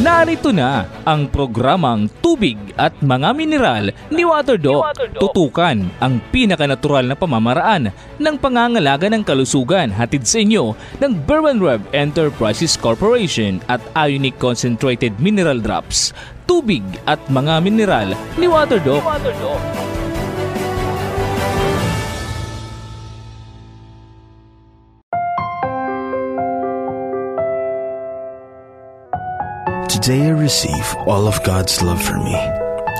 Narito na ang programang Tubig at Mga Mineral ni WaterDoc. Tutukan ang pinakanatural na pamamaraan ng pangangalaga ng kalusugan hatid sa inyo ng Berwan-Rev Enterprises Corporation at Ionic Concentrated Mineral Drops. Tubig at Mga Mineral ni WaterDoc. Today I receive all of God's love for me.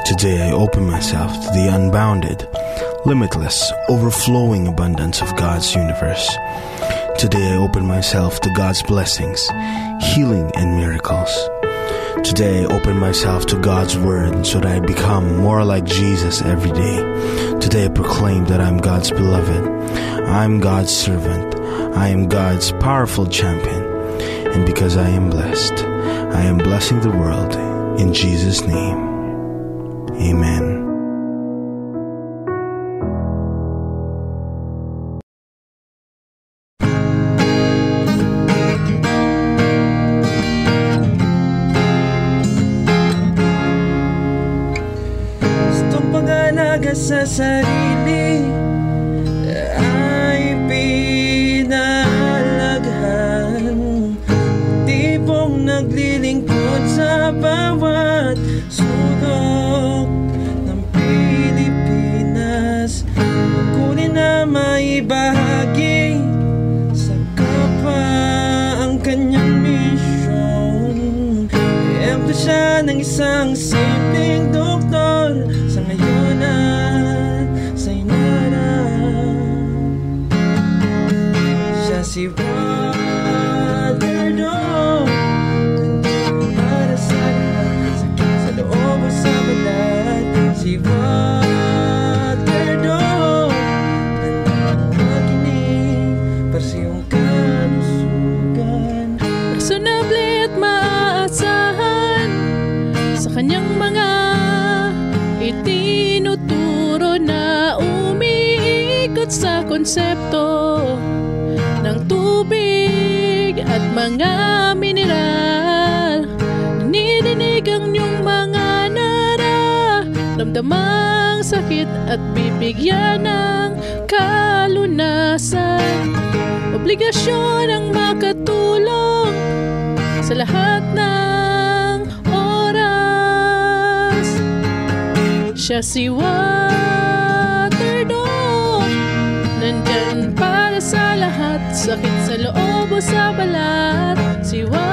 Today I open myself to the unbounded, limitless, overflowing abundance of God's universe. Today I open myself to God's blessings, healing, and miracles. Today I open myself to God's word so that I become more like Jesus every day. Today I proclaim that I'm God's beloved. I'm God's servant. I am God's powerful champion. And because I am blessed, I am blessing the world in Jesus' name. Amen. Gustong pag-alaga sa sarili ay pinalaghan. Tipong naglilingkod sa bawat sulok ng Pilipinas. Kunin na maibahagi sa kapwa ang kanyang misyon. Iyemto siya ng isang simpleng doktor sa ngayon at sa inarap. Siya si WaterDoc, para sa lahat, sakit sa loob o sa balat. Si WaterDoc, handang makinig para sa iyong kalusugan. Personable at maaasahan sa kanyang mga itinuturo na umiikot sa konsepto ng tubig at mga mineral. Ninidinig ang iyong mga nararamdamang sakit at bibigyan ng kalunasan. Obligasyon ang makatulong sa lahat ng oras. Siya si WaterDoc, nandyan para sa lahat, sakit sa loob o sa balat. Si WaterDoc,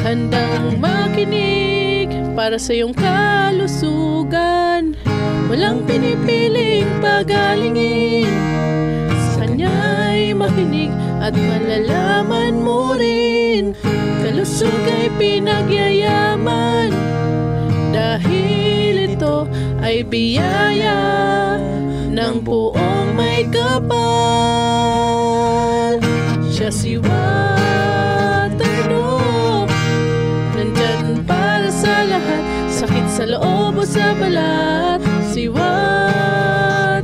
handang makinig para sa iyong kalusugan. Walang pinipiling pagalingin, sa kanya'y makinig at malalaman mo rin. Kalusog ay pinagyayaman, dahil ito ay biyaya ng buong may kapal. Siya si WaterDoc, nandyan para sa lahat, sakit sa loob o sa balat. Si WaterDoc,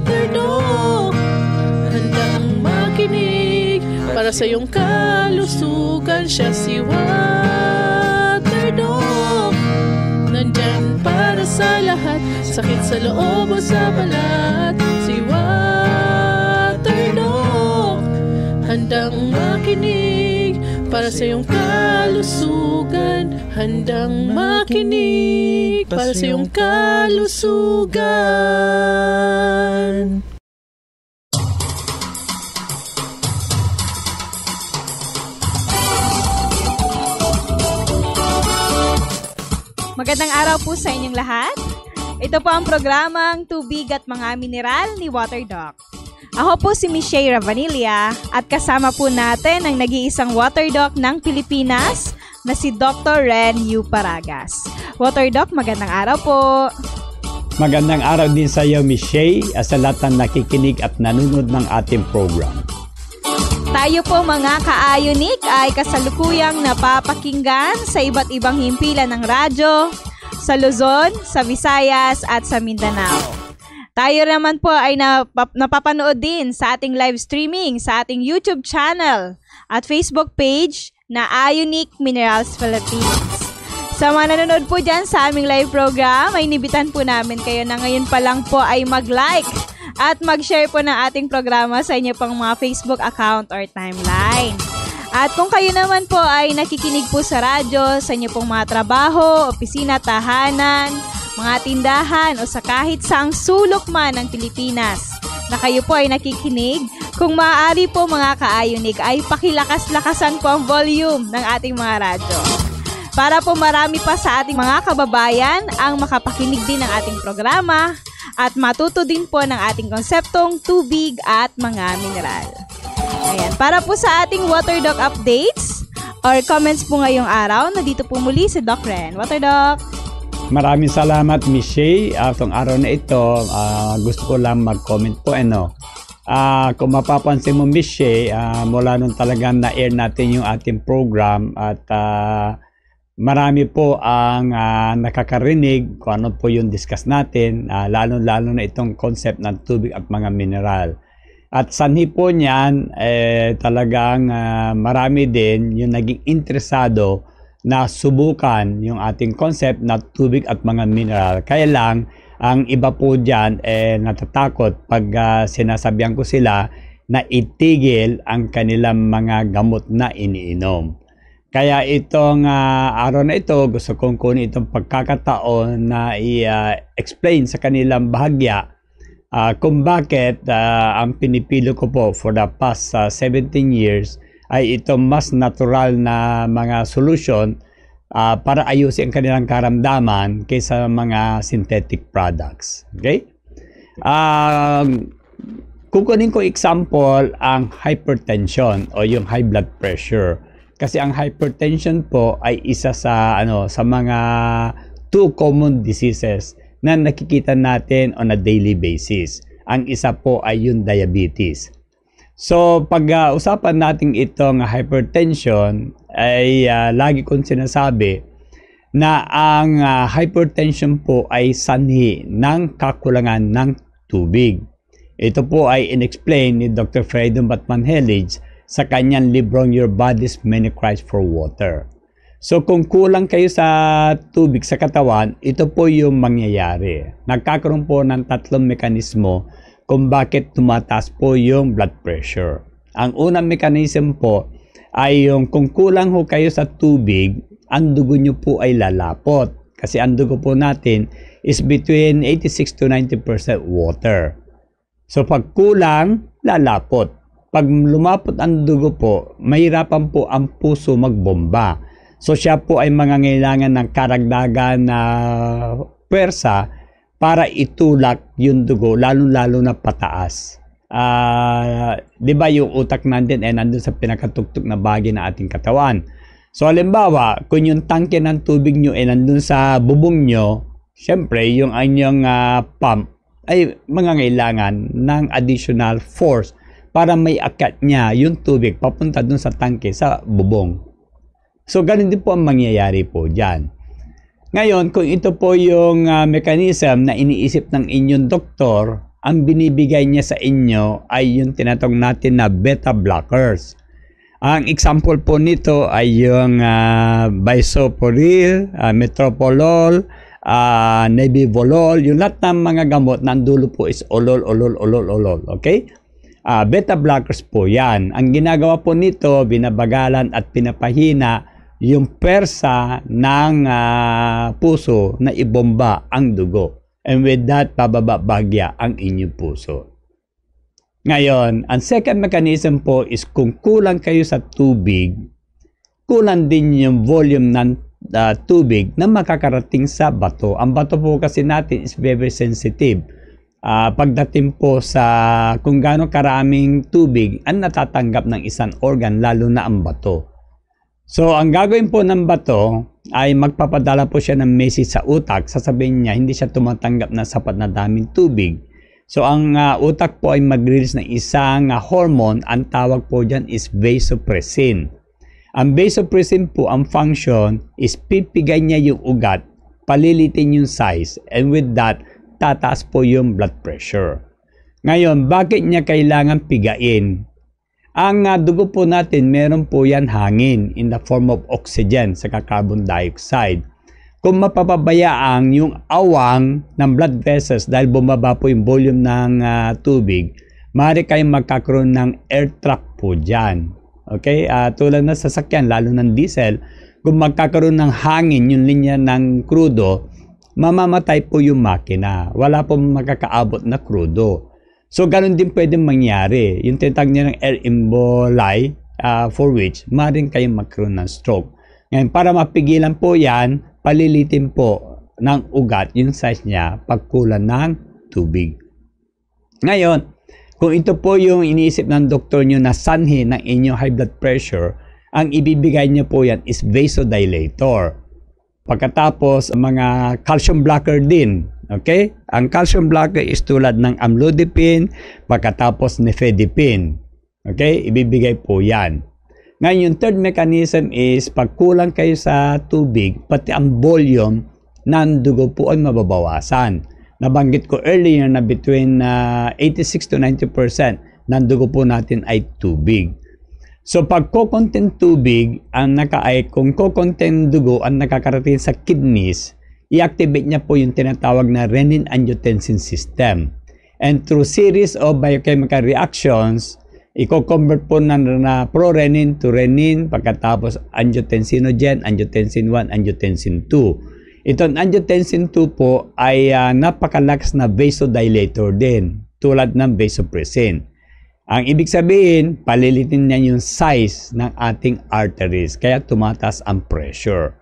handang makinig para sa iyong kalusugan. Siya si WaterDoc, nandyan para sa lahat, sakit sa loob o sa balat. Si WaterDoc, handang makinig para sa iyong kalusugan. Handang makinig para sa iyong kalusugan. Magandang araw po sa inyong lahat. Ito po ang programang Tubig at Mga Mineral ni WaterDoc. Ako po si Michelle Ravanilla at kasama po natin ang nag-iisang WaterDoc ng Pilipinas na si Dr. Ren U. Paragas. WaterDoc, magandang araw po. Magandang araw din sa iyo, Michelle, at sa lahat ng nakikinig at nanonood ng ating program. Tayo po mga ka-Ionic ay kasalukuyang napapakinggan sa iba't ibang himpilan ng radyo, sa Luzon, sa Visayas at sa Mindanao. Tayo naman po ay napapanood din sa ating live streaming sa ating YouTube channel at Facebook page na Ionic Minerals Philippines. Sa mga nanonood po dyan sa aming live program, ay inibitan po namin kayo na ngayon pa lang po ay mag-like at mag-share po ng ating programa sa inyo pang mga Facebook account or timeline. At kung kayo naman po ay nakikinig po sa radyo, sa inyo pong mga trabaho, opisina, tahanan, mga tindahan o sa kahit saang sulok man ng Pilipinas na kayo po ay nakikinig, kung maaari po mga ka-Ionic ay pakilakas-lakasan po ang volume ng ating mga radyo. Para po marami pa sa ating mga kababayan ang makapakinig din ng ating programa at matuto din po ng ating konseptong tubig at mga mineral. Ayan, para po sa ating Water Doc updates or comments po ngayong araw, nandito po muli si Doc Ren. Water Doc! Maraming salamat, Miss Shay. Itong araw na ito, gusto ko lang mag-comment po. Kung mapapansin mo, Miss Shay, mula nung talagang na-air natin yung ating program at marami po ang nakakarinig kung ano po yung discuss natin, lalo-lalo na itong concept ng tubig at mga mineral. At sanhi po niyan, talagang marami din yung naging interesado na subukan yung ating concept na tubig at mga mineral. Kaya lang, ang iba po dyan natatakot pag sinasabihan ko sila na itigil ang kanilang mga gamot na iniinom. Kaya itong araw na ito, gusto kong kunin itong pagkakataon na i-explain sa kanilang bahagya kung bakit ang pinipilo ko po for the past 17 years ay itong mas natural na mga solution para ayusin ang kanilang karamdaman kaysa mga synthetic products. Okay? Kukunin ko example ang hypertension o yung high blood pressure. Kasi ang hypertension po ay isa sa mga two common diseases na nakikita natin on a daily basis. Ang isa po ay yung diabetes. So pag usapan natin itong hypertension ay lagi kong sinasabi na ang hypertension po ay sanhi ng kakulangan ng tubig. Ito po ay inexplain ni Dr. Fredo Batman-Helage sa kanyang librong Your Body's Many Cries for Water. So kung kulang kayo sa tubig sa katawan, ito po yung mangyayari. Nagkakaroon po ng tatlong mekanismo kung bakit tumataas po yung blood pressure. Ang unang mechanism po ay yung kung kulang ho kayo sa tubig, ang dugo nyo po ay lalapot. Kasi ang dugo po natin is between 86 to 90% water. So pag kulang, lalapot. Pag lumapot ang dugo po, mahirapan po ang puso magbomba. So siya po ay mangangailangan ng karagdagan na pwersa para itulak yung dugo, lalo-lalo na pataas. Di ba yung utak natin ay nandun sa pinakatugtog na bahagi ng ating katawan. So halimbawa, kung yung tangke ng tubig nyo ay nandun sa bubong nyo, syempre yung anyong pump ay mangangailangan ng additional force para may akat niya yung tubig papunta dun sa tangke sa bubong. So, ganun din po ang mangyayari po dyan. Ngayon, kung ito po yung mechanism na iniisip ng inyong doktor, ang binibigay niya sa inyo ay yung tinatawag natin na beta blockers. Ang example po nito ay yung bisoprolol, metoprolol, nebivolol, yung lahat ng mga gamot na ang dulo po is olol. Okay? Beta blockers po yan. Ang ginagawa po nito, binabagalan at pinapahina yung persa ng puso na ibomba ang dugo. And with that, bababa bagya ang inyong puso. Ngayon, ang second mechanism po is kung kulang kayo sa tubig, kulang din yung volume ng tubig na makakarating sa bato. Ang bato po kasi natin is very sensitive. Pagdating po sa kung gaano karaming tubig ang natatanggap ng isang organ, lalo na ang bato. So, ang gagawin po ng bato ay magpapadala po siya ng message sa utak. Sasabihin niya, hindi siya tumatanggap ng sapat na daming tubig. So, ang utak po ay mag-release ng isang hormone. Ang tawag po dyan is vasopressin. Ang vasopressin po, ang function is pipigay niya yung ugat, palilitin yung size, and with that, tataas po yung blood pressure. Ngayon, bakit niya kailangan pigain? Ang dugo po natin, meron po yan hangin in the form of oxygen sa carbon dioxide. Kung mapapabayaan yung awang ng blood vessels dahil bumaba po yung volume ng tubig, maaari kayong magkakaroon ng air trap po dyan. Okay? Tulad na sasakyan, lalo ng diesel, kung magkakaroon ng hangin yung linya ng crudo, mamamatay po yung makina. Wala po makakaabot na crudo. So, ganun din pwedeng mangyari. Yung tinatawag niya ng air emboli, for which maaaring kayong magkaroon ng stroke. Ngayon, para mapigilan po yan, palilitin po ng ugat yung size niya pagkulan ng tubig. Ngayon, kung ito po yung iniisip ng doktor nyo na sanhi ng inyong high blood pressure, ang ibibigay niyo po yan is vasodilator. Pagkatapos, mga calcium blocker din. Okay? Ang calcium blocker is tulad ng amlodipine, pagkatapos nifedipine. Okay? Ibibigay po yan. Ngayon, yung third mechanism is pag kulang kayo sa tubig, pati ang volume ng dugo po ay mababawasan. Nabanggit ko earlier na between 86 to 90% ng dugo po natin ay tubig. So pag co-content tubig ang kung co-content dugo ang nakakarating sa kidneys, i-activate niya po yung tinatawag na renin-angiotensin system. And through series of biochemical reactions, i-convert po na prorenin to renin, pagkatapos angiotensinogen, angiotensin 1, angiotensin 2. Itong angiotensin 2 po ay napakalakas na vasodilator din, tulad ng vasopressin. Ang ibig sabihin, palilitin niya yung size ng ating arteries, kaya tumataas ang pressure.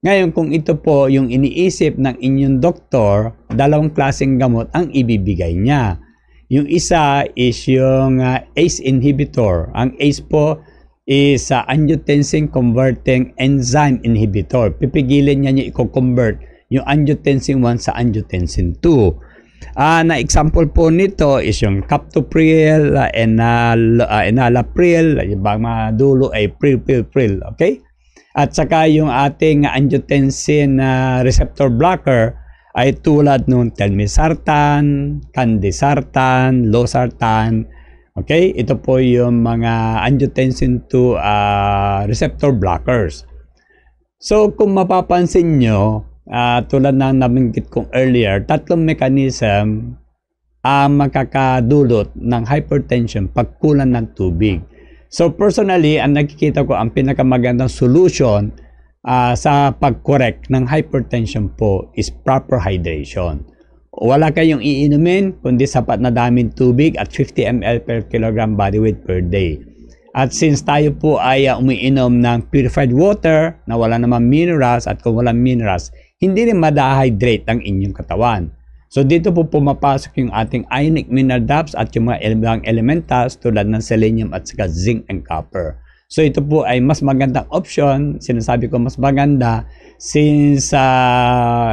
Ngayon, kung ito po yung iniisip ng inyong doktor, dalawang klaseng gamot ang ibibigay niya. Yung isa is yung ACE inhibitor. Ang ACE po is angiotensin converting enzyme inhibitor. Pipigilin niya niya i-convert yung angiotensin 1 sa angiotensin 2. Na example po nito is yung captopril, enalapril, yung mga dulo ay pril, okay? At saka yung ating angiotensin receptor blocker ay tulad nung telmisartan, candesartan, losartan, okay? Ito po yung mga angiotensin 2 receptor blockers. So kung mapapansin nyo, tulad na nabanggit kong earlier, tatlong mechanism ang makakadulot ng hypertension pag kulang ng tubig. So personally, ang nakikita ko ang pinakamagandang solution sa pag-correct ng hypertension po is proper hydration. Wala kayong iinumin kundi sapat na daming tubig at 50 ml per kilogram body weight per day. At since tayo po ay umiinom ng purified water na wala namang minerals, at kung walang minerals, hindi rin madahydrate ang inyong katawan. So dito po pumapasok yung ating ionic mineral drops at yung mga elementals tulad ng selenium at saka zinc and copper. So ito po ay mas magandang option. Sinasabi ko mas maganda since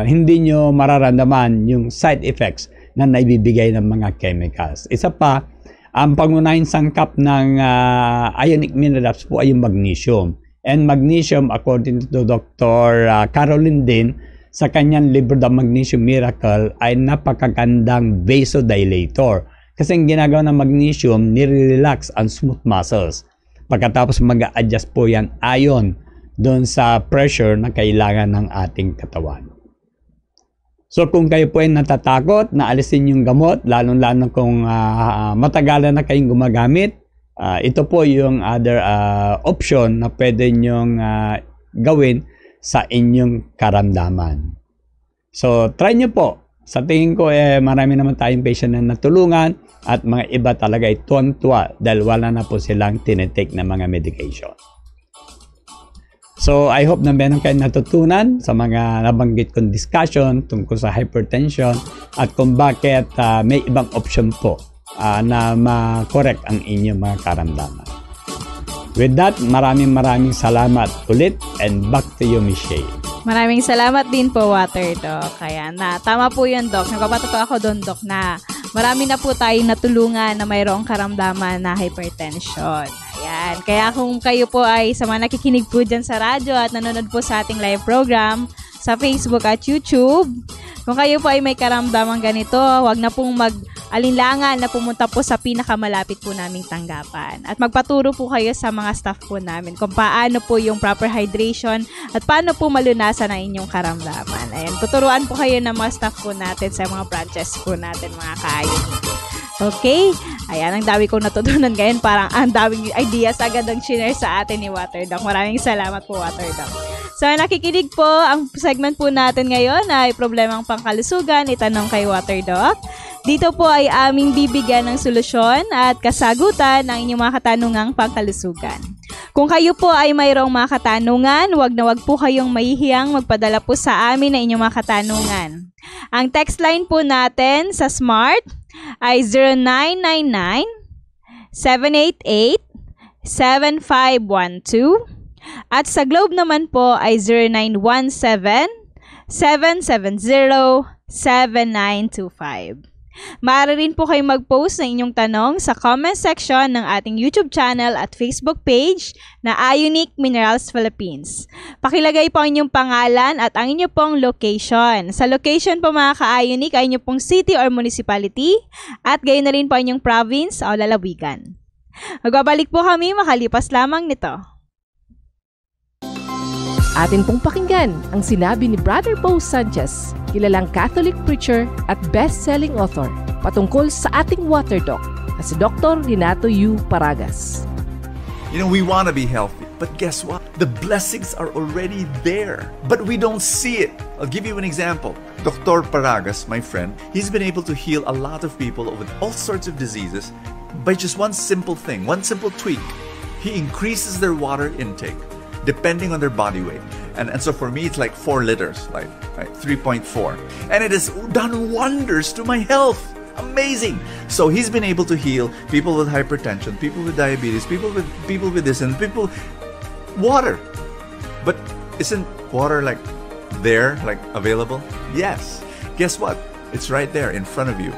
hindi nyo mararamdaman yung side effects na naibibigay ng mga chemicals. Isa pa, ang pangunahing sangkap ng ionic mineral drops po ay yung magnesium. And magnesium, according to Dr. Caroline Dean, sa kanyang libro The Magnesium Miracle, ay napakagandang vasodilator. Kasi ang ginagawa ng magnesium, nire-relax ang smooth muscles. Pagkatapos mag-a-adjust po yan ayon doon sa pressure na kailangan ng ating katawan. So kung kayo po ay natatakot na alisin yung gamot, lalong-lalo kung matagalan na kayong gumagamit, ito po yung other option na pwede nyong gawin sa inyong karamdaman. So try nyo po. Sa tingin ko marami naman tayong patient na natulungan at mga iba talaga ay tuwan-tuwa dahil wala na po silang tinitake na mga medication. So, I hope na meron kayong natutunan sa mga nabanggit kong discussion tungkol sa hypertension at kung bakit may ibang option po na ma-correct ang inyong mga karamdaman. With that, maraming salamat ulit and back to you, Miss Shay. Maraming salamat din po, Water Doc. Kaya tama po yun, Doc. Nagpapatotoo ako doon, Doc, na marami na po tayong natulungan na mayroong karamdaman na hypertension. Ayan. Kaya kung kayo po ay sa mga nakikinig po dyan sa radyo at nanonood po sa ating live program sa Facebook at YouTube, kung kayo po ay may karamdaman ganito, huwag na pong alinlangan na pumunta po sa pinakamalapit po naming tanggapan. At magpaturo po kayo sa mga staff po namin kung paano po yung proper hydration at paano po malunasan ang inyong karamdaman. Ayan, tuturuan po kayo ng mga staff po natin sa mga branches po natin, mga ka-IUnique. Okay? Ayan, ang dami kong natutunan ngayon. Parang ang daming ideas agad ang share sa atin ni Waterdoc. Maraming salamat po, Waterdoc. So, nakikinig po, ang segment po natin ngayon ay problemang pangkalusugan, itanong kay Waterdoc. Dito po ay aming bibigyan ng solusyon at kasagutan ng inyong mga katanungang pangkalusugan. Kung kayo po ay mayroong mga katanungan, wag na wag po kayong mahihiyang magpadala po sa amin ng inyong mga katanungan. Ang text line po natin sa Smart ay 0999-788-7512 at sa Globe naman po ay 0917-770-7925. Maaari rin po kayo mag-post ng inyong tanong sa comment section ng ating YouTube channel at Facebook page na IUnique Minerals Philippines. Pakilagay po ang inyong pangalan at ang inyong pong location. Sa location po mga ka-IUnique ay inyong pong city or municipality at gayon na rin po ang inyong province o lalawigan. Magbabalik po kami makalipas lamang nito. Atin pong pakinggan ang sinabi ni Brother Bo Sanchez, kilalang Catholic preacher at best-selling author, patungkol sa ating Waterdoc na si Dr. Renato U. Paragas. You know, we want to be healthy, but guess what? The blessings are already there, but we don't see it. I'll give you an example. Dr. Paragas, my friend, he's been able to heal a lot of people with all sorts of diseases by just one simple thing, one simple tweak. He increases their water intake depending on their body weight. And so for me, it's like 4 liters, like 3.4. And it has done wonders to my health. Amazing. So he's been able to heal people with hypertension, people with diabetes, people with this and people water. But isn't water like there, like available? Yes. Guess what? It's right there in front of you,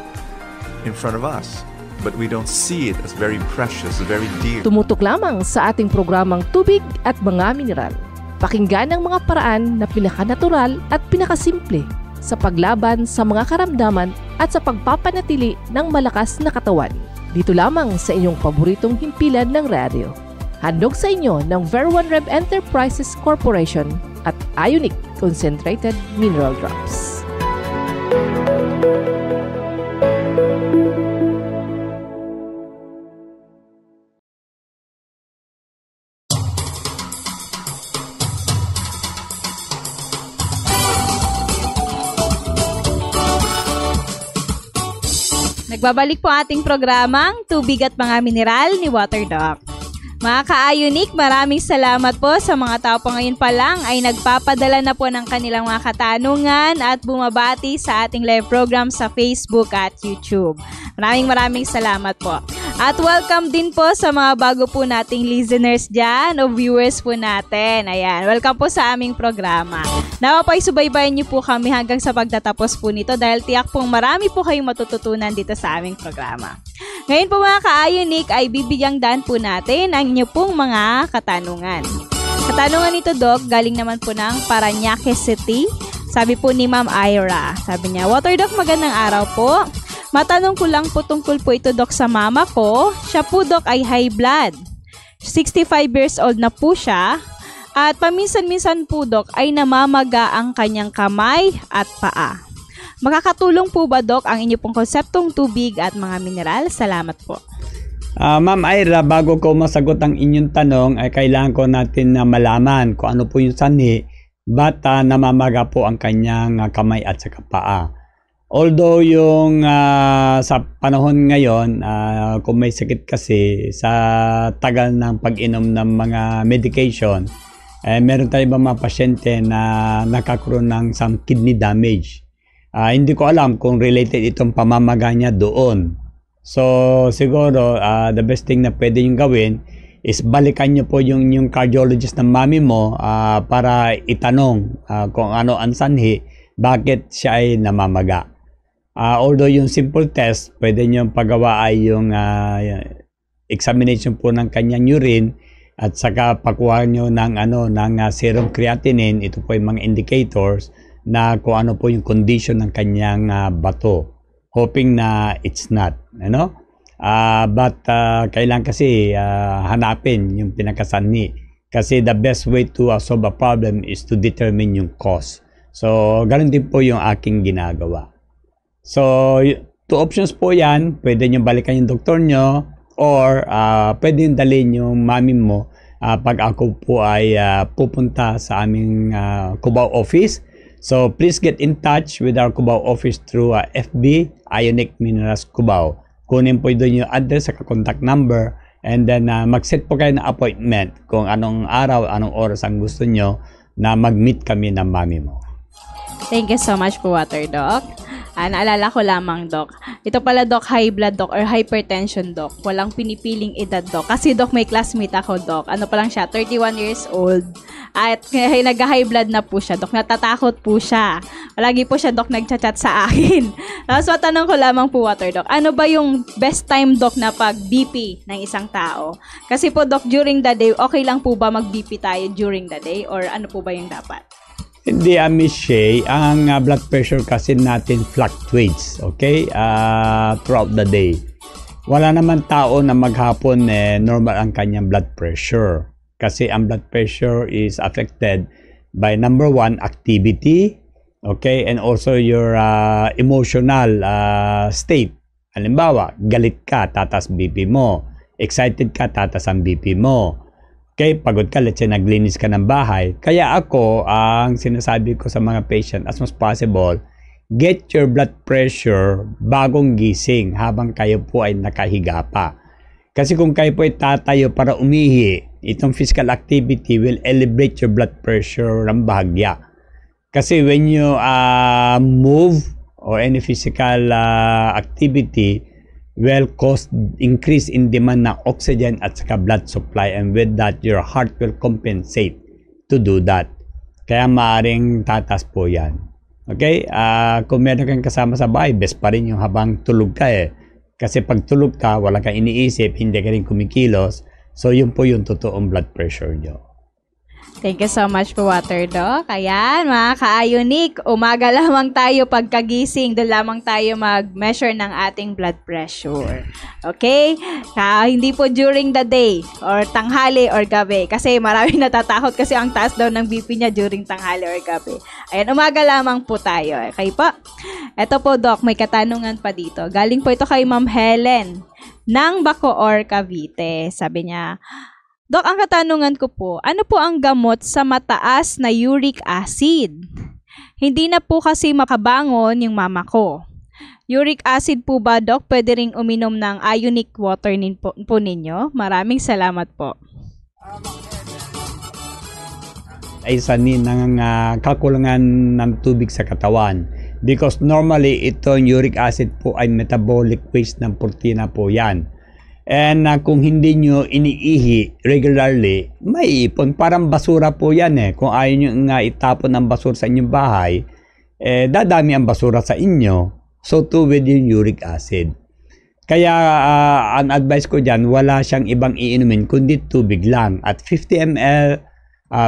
in front of us. But we don't see it as very precious, very dear. Tumutok lamang sa ating programang Tubig at Mga Mineral. Pakinggan ang mga paraan na pinakanatural at pinakasimple sa paglaban sa mga karamdaman at sa pagpapanatili ng malakas na katawan. Dito lamang sa inyong paboritong himpilan ng radyo. Handog sa inyo ng Ver1 Rev Enterprises Corporation at IUnique Concentrated Mineral Drops. Nagbabalik po ating programang Tubig at Mga Mineral ni Waterdoc. Mga ka-IUnique, maraming salamat po sa mga tao po ngayon pa lang ay nagpapadala na po ng kanilang mga katanungan at bumabati sa ating live program sa Facebook at YouTube. Maraming salamat po. At welcome din po sa mga bago po nating listeners dyan o viewers po natin. Ayan, welcome po sa aming programa. Nawa po ay subaybayan niyo po kami hanggang sa pagtatapos po nito dahil tiyak pong marami po kayong matututunan dito sa aming programa. Ngayon po mga ka-IUnique ay bibigyang daan po natin ang inyo pong mga katanungan. Katanungan nito, Doc, galing naman po ng Parañaque City. Sabi po ni Ma'am Ira. Sabi niya, Waterdoc, magandang araw po. Matanong ko lang po tungkol po ito, Doc, sa mama ko. Siya po, Doc, ay high blood. 65 years old na po siya. At paminsan-minsan po, Doc, ay namamaga ang kanyang kamay at paa. Makakatulong po ba, Doc, ang inyo pong konseptong tubig at mga mineral? Salamat po. Ma'am Ira, bago ko masagot ang inyong tanong, ay kailangan ko natin na malaman kung ano po yung sanhi, ba't namamaga po ang kanyang kamay at saka paa. Although yung sa panahon ngayon, kung may sakit kasi sa tagal ng pag-inom ng mga medication, meron tayong mga pasyente na nakakaroon ng some kidney damage. Hindi ko alam kung related itong pamamaga niya doon. So siguro the best thing na pwede nyo gawin is balikan nyo po yung cardiologist ng mami mo para itanong kung ano ang sanhi, bakit siya ay namamaga. Although yung simple test, pwede nyo pagawa ay yung examination po ng kanyang urine at saka pakuha nyo ng, ng serum creatinine. Ito po yung mga indicators na kung ano po yung condition ng kanyang bato. hoping na it's not, but kailangan kasi hanapin yung pinakasanhi, kasi the best way to solve a problem is to determine yung cause. So ganun din po yung aking ginagawa. So two options po yan, pwede nyo balikan yung doktor nyo, or pwede yung dalhin yung mami mo pag ako po ay pupunta sa aming Cubao office. So please get in touch with our Cubao office through FB, Ionic Minerals Cubao. Kunin po doon yung address sa contact number, and then mag-set po kayo ng appointment kung anong araw, anong oras ang gusto nyo na mag-meet kami ng mami mo. Thank you so much po, Water Doc. Naalala ko lamang, Doc. Ito pala, Doc, high blood, Doc, or hypertension, Doc. Walang pinipiling edad, Doc. Kasi, Doc, may classmate ako, Doc. Ano pa lang siya, 31 years old. At nag-high blood na po siya, Doc. Natatakot po siya. Palagi po siya, Doc, nagchat-chat sa akin. Tapos, matanong ko lamang po, Water Doc, ano ba yung best time, Doc, na pag-BP ng isang tao? Kasi po, Doc, during the day, okay lang po ba mag-BP tayo during the day? Or ano po ba yung dapat? Hindi, Miss Shay, ang blood pressure kasi natin fluctuates, okay? Throughout the day. Wala naman tao na maghapon normal ang kanyang blood pressure. Kasi ang blood pressure is affected by number 1, activity, okay? And also your emotional state. Halimbawa, galit ka, tatas BP mo. Excited ka, tatas ang BP mo. Okay, pagod ka, let's say naglinis ka ng bahay. Kaya ako, ang sinasabi ko sa mga patient, as much possible, get your blood pressure bagong gising habang kayo po ay nakahiga pa. Kasi kung kayo po ay tatayo para umihi, itong physical activity will elevate your blood pressure ng bahagya. Kasi when you move or any physical activity, will cause increase in demand ng oxygen at saka blood supply, and with that, your heart will compensate to do that. Kaya maaring tatas po yan. Okay? Kung meron kang kasama sa bahay, best pa rin yung habang tulog ka Kasi pag tulog ka, wala kang iniisip, hindi ka rin kumikilos, so yun po yung totoong blood pressure nyo. Thank you so much po, Water Doc. Ayan, mga ka-Ionic, umaga lamang tayo pagkagising, doon lamang tayo mag-measure ng ating blood pressure. Okay? Hindi po during the day, or tanghali, or gabi. Kasi marami natatakot kasi ang taas daw ng BP niya during tanghali or gabi. Ayan, umaga lamang po tayo. Okay po? Ito po, Doc, may katanungan pa dito. Galing po ito kay Ma'am Helen ng Bacoor, Cavite. Sabi niya, Dok, ang katanungan ko po, ano po ang gamot sa mataas na uric acid? Hindi na po kasi makabangon yung mama ko. Uric acid po ba, Dok? Pwede ring uminom ng Ionic water po ninyo? Maraming salamat po. Ay sanin ng kakulangan ng tubig sa katawan. Because normally, itong uric acid po ay metabolic waste ng protina po yan. And kung hindi nyo iniihi regularly, may ipon. Parang basura po yan Kung ayaw nyo nga itapon ang basura sa inyong bahay, dadami ang basura sa inyo. So too with yung uric acid. Kaya ang advice ko dyan, wala siyang ibang iinumin kundi tubig lang. At 50 ml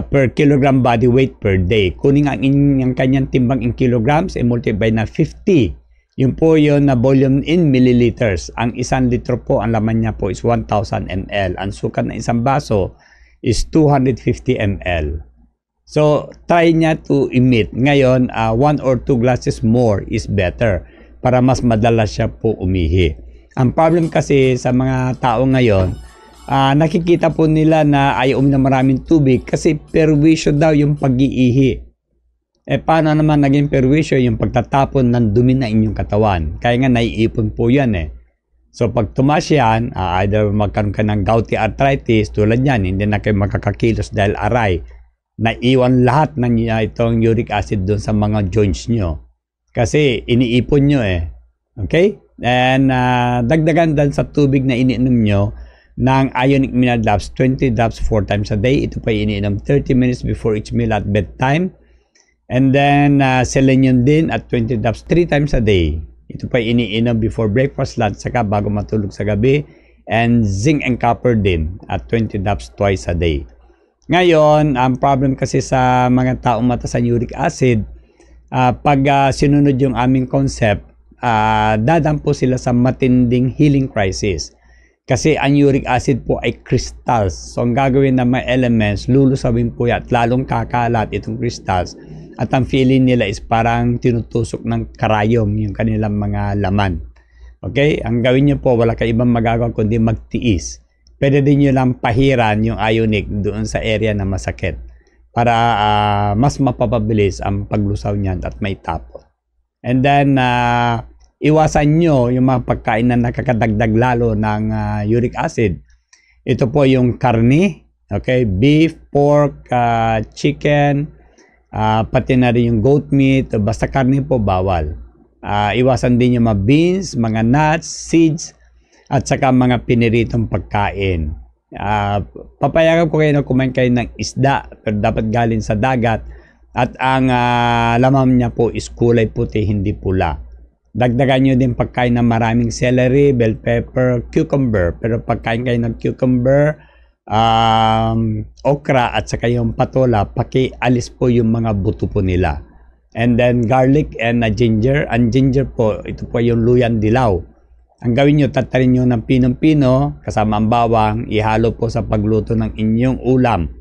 per kilogram body weight per day. Kunin ang kanyang timbang in kilograms, multiply na 50. Yun po yun na volume in milliliters. Ang 1 litro po, ang laman niya po is 1,000 ml. Ang sukat na isang baso is 250 ml. So, try niya to emit. Ngayon, 1 or 2 glasses more is better para mas madalas siya po umihi. Ang problem kasi sa mga tao ngayon, nakikita po nila na ayaw na maraming tubig kasi perwisyo daw yung pag-iihi. Paano naman naging perwisyo yung pagtatapon ng dumi na inyong katawan? Kaya nga naiipon po yan So pag tumaas yan, either magkaroon ka ng gouty arthritis, tulad yan, hindi na kayo makakakilos dahil aray. Naiwan lahat ng itong uric acid doon sa mga joints nyo. Kasi iniipon nyo Okay? And dagdagan dan sa tubig na iniinom nyo ng Ionic Mineral Drops, 20 drops 4 times a day. Ito pa iniinom 30 minutes before each meal at bedtime. And then, selenium din at 20 drops 3 times a day. Ito pa iniinom before breakfast, lunch, saka bago matulog sa gabi. And zinc and copper din at 20 drops twice a day. Ngayon, ang problem kasi sa mga taong mataas ang uric acid, pag sinunod yung aming concept, dadaan po sila sa matinding healing crisis. Kasi ang uric acid po ay crystals. So ang gagawin ng mga elements, lulusawin po yan at lalong kakalat itong crystals. At ang feeling nila is parang tinutusok ng karayom yung kanilang mga laman. Okay? Ang gawin nyo po, wala kayo ibang magagawa kundi magtiis. Pwede din nyo lang pahiran yung ionic doon sa area na masakit para mas mapapabilis ang paglusaw niyan at may tapo. And then, iwasan nyo yung mga pagkain na nakakadagdag lalo ng uric acid. Ito po yung karne, okay? Beef, pork, chicken, pati na rin yung goat meat, basta karne po bawal. Iwasan din yung mga beans, mga nuts, seeds, at saka mga piniritong pagkain. Papayagan ko kayo na kumain kayo ng isda, pero dapat galing sa dagat. At ang laman niya po is kulay puti, hindi pula. Dagdagan nyo din pagkain ng maraming celery, bell pepper, cucumber. Pero pagkain kayo ng cucumber, okra at saka yung patola, pakialis po yung mga buto po nila. And then garlic and ginger. Ang ginger po, ito po yung luyan dilaw. Ang gawin nyo, tatarin nyo ng pinong-pino kasama ang bawang, ihalo po sa pagluto ng inyong ulam.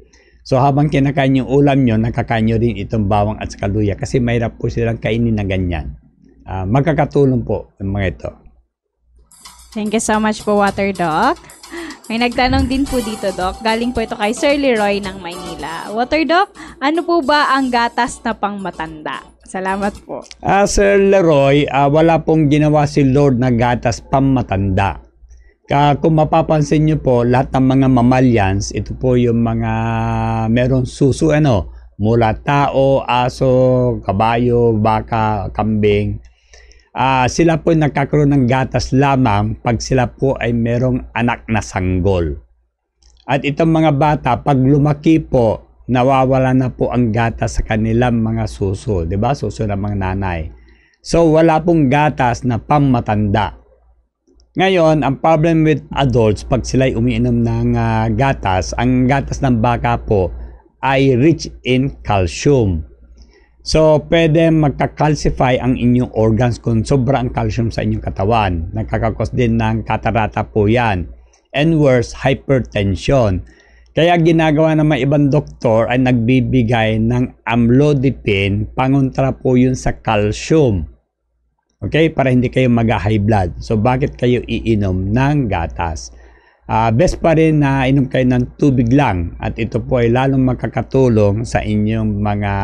So habang kinakain yung ulam nyo, nakakain nyo rin itong bawang at saka luya kasi mahirap po silang kainin na ganyan. Magkakatulong po ang mga ito. Thank you so much po, Water Doc. May nagtanong din po dito, Doc. Galing po ito kay Sir Leroy ng Maynila. Water Doc, ano po ba ang gatas na pangmatanda? Salamat po. Sir Leroy, wala pong ginawa si Lord na gatas pangmatanda. Kung mapapansin nyo po, lahat ng mga mammalians, ito po yung mga meron suso, mula tao, aso, kabayo, baka, kambing. Sila po nagkakaroon ng gatas lamang pag sila po ay merong anak na sanggol. At itong mga bata, pag lumaki po, nawawala na po ang gatas sa kanilang mga suso. Diba? Suso ng mga nanay. So, wala pong gatas na pangmatanda. Ngayon, ang problem with adults, pag sila'y umiinom ng gatas, ang gatas ng baka po ay rich in calcium. So, pwede magka-calcify ang inyong organs kung sobra ang calcium sa inyong katawan. Nagkakakos din ng katarata po yan. And worse, hypertension. Kaya ginagawa ng mga ibang doktor ay nagbibigay ng amlodipine, pangontra po yun sa calcium. Okay? Para hindi kayo mag-high blood. So, bakit kayo iinom ng gatas? Best pa rin na inom kayo ng tubig lang. At ito po ay lalong makakatulong sa inyong mga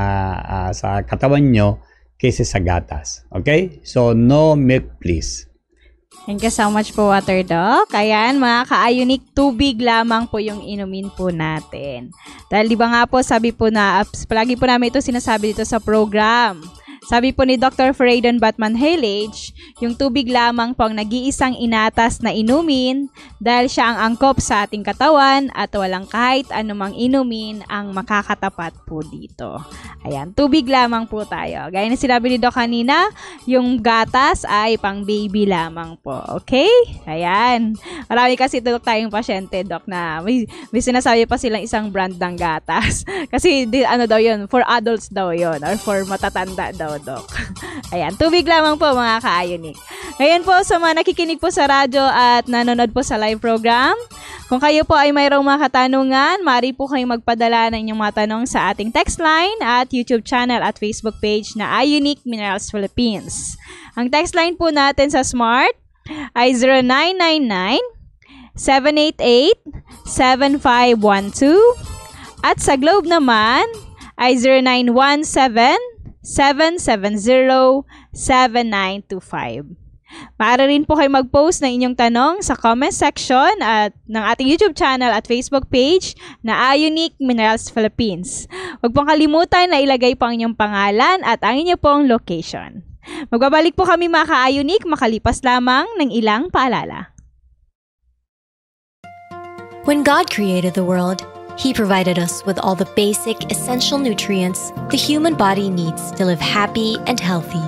sa katawan nyo kaysa sa gatas. Okay? So, no milk please. Thank you so much po, Water Doc. Ayan, mga ka-ionic, tubig lamang po yung inumin po natin. Dahil di ba nga po, sabi po na, palagi po namin ito sinasabi dito sa program. Sabi po ni Dr. Freydon Batman Halage, yung tubig lamang po ang nag-iisang inatas na inumin dahil siya ang angkop sa ating katawan at walang kahit anumang inumin ang makakatapat po dito. Ayan, tubig lamang po tayo. Gaya na sinabi ni Doc kanina, yung gatas ay pang baby lamang po. Okay? Ayan. Marami kasi ito tayong pasyente, Doc, na may sinasabi pa silang isang brand ng gatas. Kasi ano daw yun, for adults daw yun or for matatanda daw, Doc. Ayan, tubig lamang po mga ka-ionic. Ngayon po sa mga nakikinig po sa radyo at nanonood po sa live program, kung kayo po ay mayroong mga katanungan, maaari po kayong magpadala ng inyong mga tanong sa ating text line at YouTube channel at Facebook page na Ionic Minerals Philippines. Ang text line po natin sa Smart ay 0999-788-7512 at sa Globe naman ay 0917-770-7925. Maaari rin po kayo mag-post ng inyong tanong sa comment section at ng ating YouTube channel at Facebook page na Ionic Minerals Philippines. Huwag pong kalimutan na ilagay po ang inyong pangalan at ang inyong pong location. Magbabalik po kami mga ka-Ionic makalipas lamang ng ilang paalala. When God created the world, He provided us with all the basic, essential nutrients the human body needs to live happy and healthy.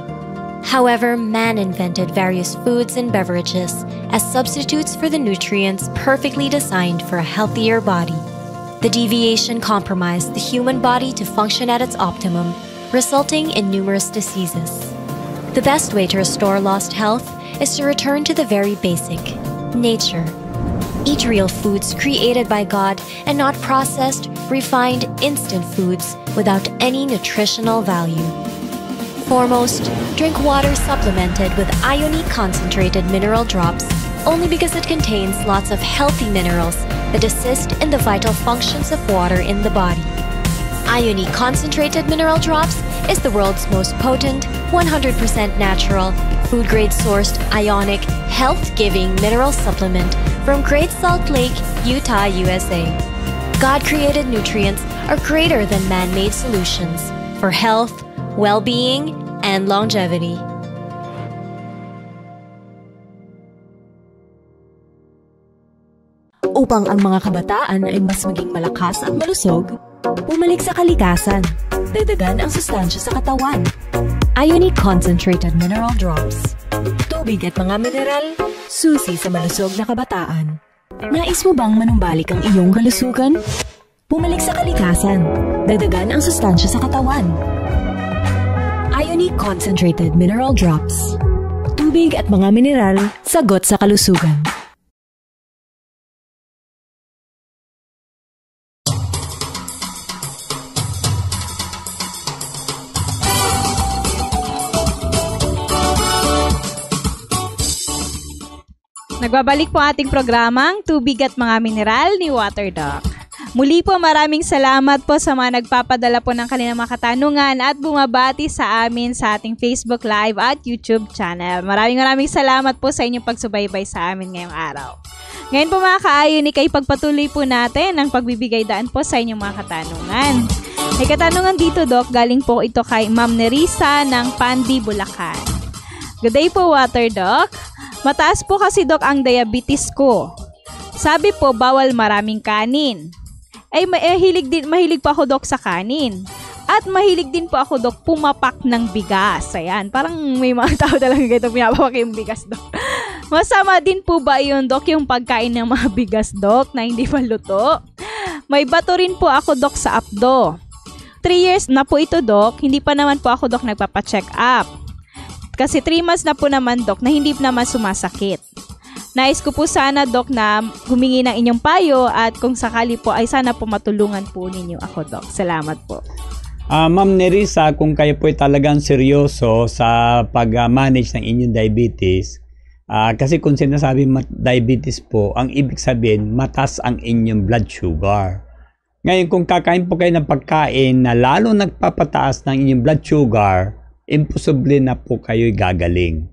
However, man invented various foods and beverages as substitutes for the nutrients perfectly designed for a healthier body. The deviation compromised the human body to function at its optimum, resulting in numerous diseases. The best way to restore lost health is to return to the very basic, nature. Eat real foods created by God and not processed, refined, instant foods without any nutritional value. Foremost, drink water supplemented with Ionic concentrated mineral drops only because it contains lots of healthy minerals that assist in the vital functions of water in the body. Ionic concentrated mineral drops is the world's most potent, 100% natural, food-grade sourced Ionic, health-giving mineral supplement from Great Salt Lake, Utah, USA. God-created nutrients are greater than man-made solutions for health, well-being, and longevity. Upang ang mga kabataan ay mas maging malakas at malusog, bumalik sa kalikasan, dagdagan ang sustansya sa katawan. Ionic Concentrated Mineral Drops. Tubig at mga mineral, susi sa malusog na kabataan. Nais mo bang manumbalik ang iyong kalusugan? Bumalik sa kalikasan, dagdagan ang sustansya sa katawan. Ionic Concentrated Mineral Drops. Tubig at mga mineral, sagot sa kalusugan. Nagbabalik po ating programang Tubig at Mga Mineral ni WaterDoc. Muli po maraming salamat po sa mga nagpapadala po ng kanilang mga katanungan at bumabati sa amin sa ating Facebook Live at YouTube channel. Maraming salamat po sa inyong pagsubaybay sa amin ngayong araw. Ngayon po mga ka-Ionic ay pagpatuloy po natin ang pagbibigay daan po sa inyong mga katanungan. May katanungan dito, Doc, galing po ito kay Ma'am Nerissa ng Pandi, Bulacan. Good day po, WaterDoc. Mataas po kasi, Doc, ang diabetes ko. Sabi po, bawal maraming kanin. Ay mahilig pa ako, Doc, sa kanin. At mahilig din po ako, Doc, pumapak ng bigas. Ayan, parang may mga tao talaga ganito pinapapak yung bigas, Doc. Masama din po ba yun, Doc, yung pagkain ng mga bigas, Doc, na hindi pa luto? May bato rin po ako, Doc, sa apdo. 3 years na po ito, Doc. Hindi pa naman po ako, Doc, nagpapacheck up. Kasi 3 months na po naman, Doc, na hindi naman sumasakit. Nais ko po sana, Doc, na humingi ng inyong payo at kung sakali po ay sana po matulungan po ninyo ako, Doc. Salamat po. Ma'am Nerissa, kung kayo po ay talagang seryoso sa pag-manage ng inyong diabetes, kasi kung sinasabi diabetes po, ang ibig sabihin, mataas ang inyong blood sugar. Ngayon, kung kakain po kayo ng pagkain na lalo nagpapataas ng inyong blood sugar, imposible na po kayo'y gagaling.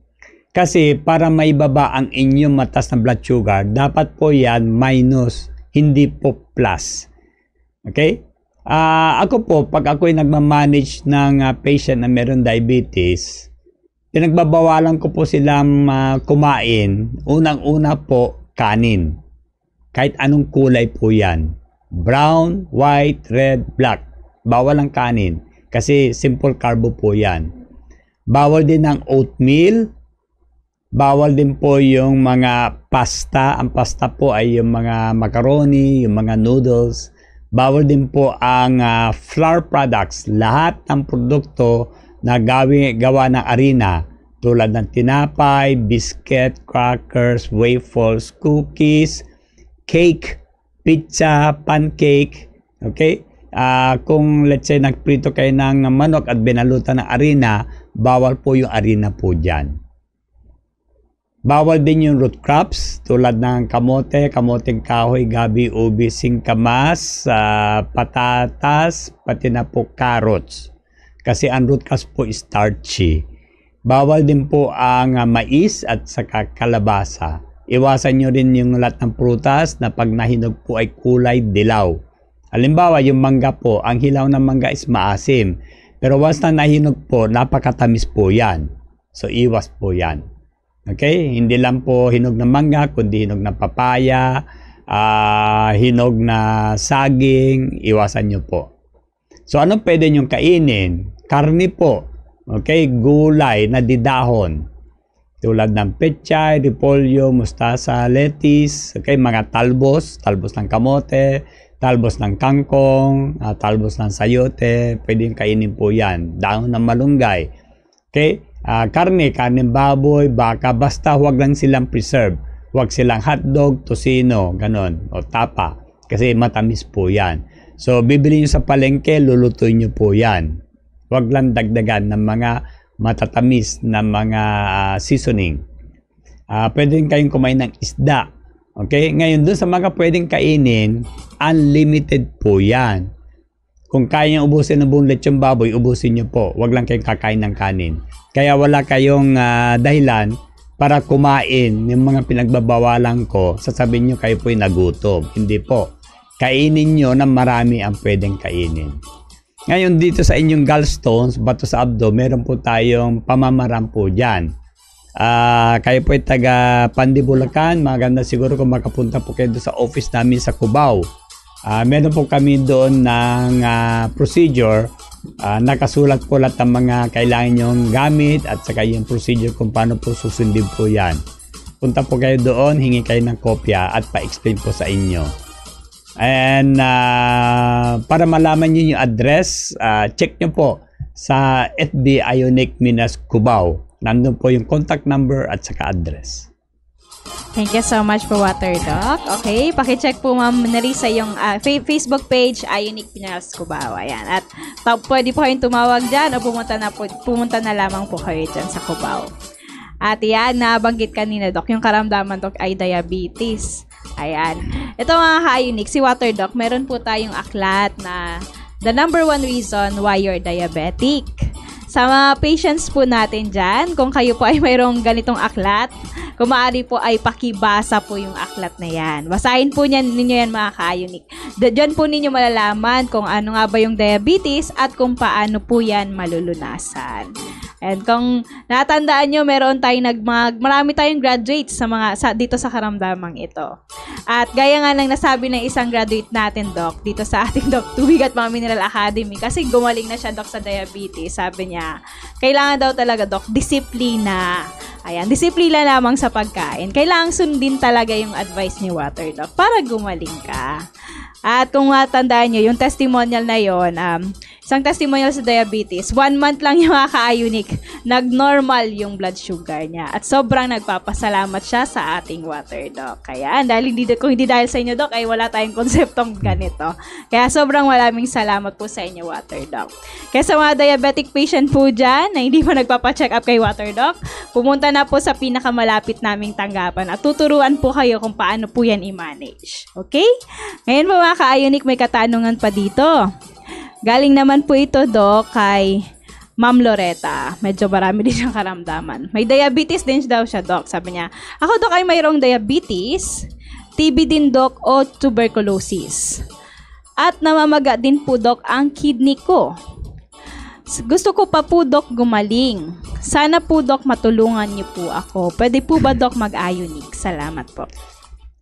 Kasi para maibaba ang inyong mataas na blood sugar, dapat po yan minus, hindi po plus. Okay? Ako po, pag ako'y nagmamanage ng patient na meron diabetes, pinagbabawalan ko po silang kumain. Unang-una po, kanin. Kahit anong kulay po yan. Brown, white, red, black. Bawal ang kanin. Kasi simple carbo po yan. Bawal din ang oatmeal. Bawal din po yung mga pasta. Ang pasta po ay yung mga macaroni, yung mga noodles. Bawal din po ang flour products. Lahat ng produkto na gawa ng harina. Tulad ng tinapay, biscuit, crackers, waffles, cookies, cake, pizza, pancake. Okay? Kung let's say nagprito kayo ng manok at binalutan ng harina, bawal po yung harina po dyan. Bawal din yung root crops tulad ng kamote, kamoteng kahoy, gabi, ubi, singkamas, patatas, pati na po carrots. Kasi ang root crops po is starchy. Bawal din po ang mais at saka kalabasa. Iwasan nyo rin yung lahat ng prutas na pag nahinog po ay kulay dilaw. Halimbawa, yung mangga po, ang hilaw ng mangga is maasim. Pero once na nahinog po, napakatamis po yan. So, iwas po yan. Okay? Hindi lang po hinog ng mangga, kundi hinog ng papaya, hinog na saging, iwasan nyo po. So, ano pwede nyong kainin? Karne po. Okay? Gulay na didahon. Tulad ng pechay, repolyo, mustasa, lettuce, okay? Mga talbos ng kamote, talbos ng kangkong, talbos ng sayote, pwedeng kainin po yan. Dahon ng malunggay. Okay? karneng baboy, baka, basta huwag lang silang preserve. Huwag silang hotdog, tocino, ganon, o tapa. Kasi matamis po yan. So, bibili nyo sa palengke, lulutuin nyo po yan. Huwag lang dagdagan ng mga matatamis na mga seasoning. Pwede rin kayong kumain ng isda. Okay? Ngayon, dun sa mga pwedeng kainin, unlimited po yan. Kung kaya nyo ubusin ng buong lechong baboy, ubusin nyo po. Huwag lang kayong kakain ng kanin. Kaya wala kayong dahilan para kumain yung mga pinagbabawalan ko. Sasabihin nyo kayo po'y nagutom. Hindi po. Kainin nyo na marami ang pwedeng kainin. Ngayon dito sa inyong gallstones, bato sa abdo, meron po tayong pamamaraan po dyan. Kayo po'y taga Pandibulacan. Maganda siguro kung makapunta po kayo sa office namin sa Cubao. Meron po kami doon ng procedure. Nakasulat po lahat ng mga kailangan nyong gamit at saka yung procedure kung paano po susundin po yan. Punta po kayo doon, hingi kayo ng kopya at pa-explain po sa inyo. And para malaman nyo yung address, check nyo po sa FB Ionic Minas Cubao. Nandun po yung contact number at saka address. Thank you so much po, Water Doc. Okay, pakicheck po Ma'am Narisa yung Facebook page, Ionic Minas Cubao. Ayan. At pwede po kayong tumawag dyan o pumunta na lamang po kayo dyan sa Cubao. At yan, nabanggit kanina, Doc, yung karamdaman, Doc, ay diabetes. Ayan. Ito mga ka-Ionic, si Water Doc, meron po tayong aklat na the number 1 reason why you're diabetic. Sa mga patients po natin dyan, kung kayo po ay mayroong ganitong aklat, kung maaari po ay pakibasa po yung aklat na yan. Basahin po ninyo yan mga ka-Ionic. Diyan po ninyo malalaman kung ano nga ba yung diabetes at kung paano po yan malulunasan. And kung natandaan nyo, marami tayong graduates dito sa karamdamang ito. At gaya nga ng nasabi ng isang graduate natin, Doc, dito sa ating Doc Tubig at Mga Mineral Academy, kasi gumaling na siya, Doc, sa diabetes. Sabi niya, kailangan daw talaga, Doc, disiplina. Ayan, disiplina lamang sa pagkain. Kailangan sundin talaga yung advice ni Water Doc para gumaling ka. At kung matandaan nyo, yung testimonial na yon, isang testimonial sa diabetes, 1 month lang yung mga ka-Ionic, nag-normal yung blood sugar niya. At sobrang nagpapasalamat siya sa ating Water Doc. Kaya, kung hindi dahil sa inyo, Doc, ay wala tayong konseptong ganito. Kaya sobrang maraming salamat po sa inyo, Water Doc. Kaya sa mga diabetic patient po dyan, na hindi pa nagpapacheck up kay Water Doc, pumunta na po sa pinakamalapit naming tanggapan at tuturuan po kayo kung paano po yan i-manage. Okay? Ngayon po mga ka-Ionic, may katanungan pa dito. Galing naman po ito, Doc, kay Ma'am Loretta. Medyo marami din siyang karamdaman. May diabetes din daw siya, Doc. Sabi niya, ako, Doc, ay mayroong diabetes, TB din, Doc, o tuberculosis. At namamaga din po, Doc, ang kidney ko. Gusto ko pa po, Doc, gumaling. Sana po, Doc, matulungan niyo po ako. Pwede po ba, Doc, mag-Ionic? Salamat po.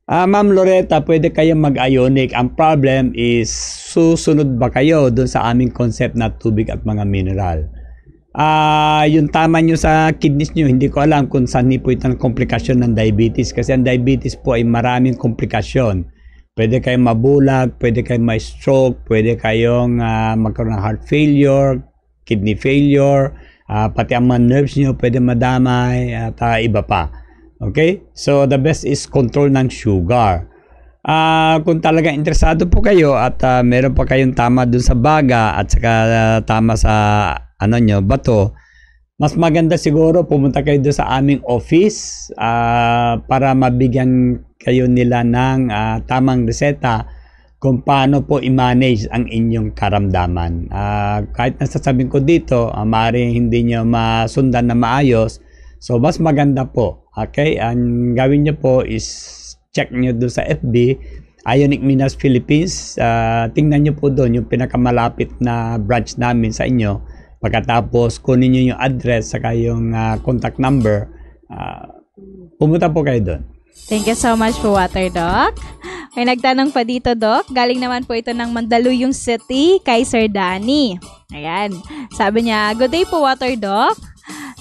Ma'am Loretta, pwede kayong mag-Ionic. Ang problem is, susunod ba kayo doon sa aming concept na tubig at mga mineral? Yung tama nyo sa kidneys nyo, hindi ko alam kung saan po ito ng komplikasyon ng diabetes. Kasi ang diabetes po ay maraming komplikasyon. Pwede kayong mabulag, pwede kayong may stroke, pwede kayong magkaroon ng heart failure, kidney failure, pati ang mga nerves nyo pwede madamay at iba pa. Okay? So, the best is control ng sugar. Kung talaga interesado po kayo at meron pa kayong tama dun sa baga at saka tama sa bato, mas maganda siguro pumunta kayo dun sa aming office para mabigyan kayo nila ng tamang reseta kung paano po i-manage ang inyong karamdaman. Kahit nasasabihin ko dito, maaaring hindi nyo masundan na maayos, so mas maganda po. Okay, ang gawin nyo po is check nyo doon sa FB, Ionic Minas Philippines. Tingnan nyo po doon yung pinakamalapit na branch namin sa inyo. Pagkatapos kunin nyo yung address saka yung contact number, pumunta po kayo doon. Thank you so much po, Water Doc. May nagtanong pa dito, Doc. Galing naman po ito ng Mandaluyong City kay Sir Danny. Ayan. Sabi niya, good day po, Water Doc.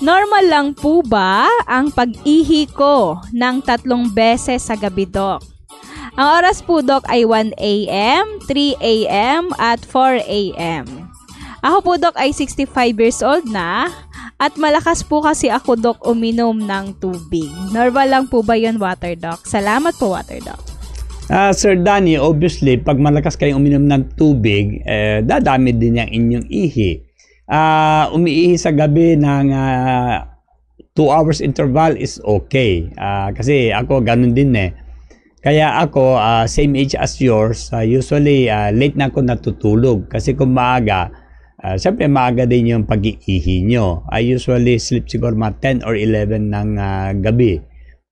Normal lang po ba ang pag-ihi ko ng 3 beses sa gabi, Doc? Ang oras po, Doc, ay 1 a.m., 3 a.m., at 4 a.m. Ako po, Doc, ay 65 years old na At malakas po kasi ako, Doc, uminom ng tubig. Normal lang po ba yun, Water Doc? Salamat po, Water Doc. Sir Danny, obviously, pag malakas kayong uminom ng tubig, dadami din yung inyong ihi. Umiihi sa gabi ng 2 hours interval is okay. Kasi ako, ganun din eh. Kaya ako, same age as yours, usually late na ako natutulog. Kasi kung maaga, siyempre maaga din yung pag-iihi nyo. I usually sleep siguro mga 10 or 11 ng gabi.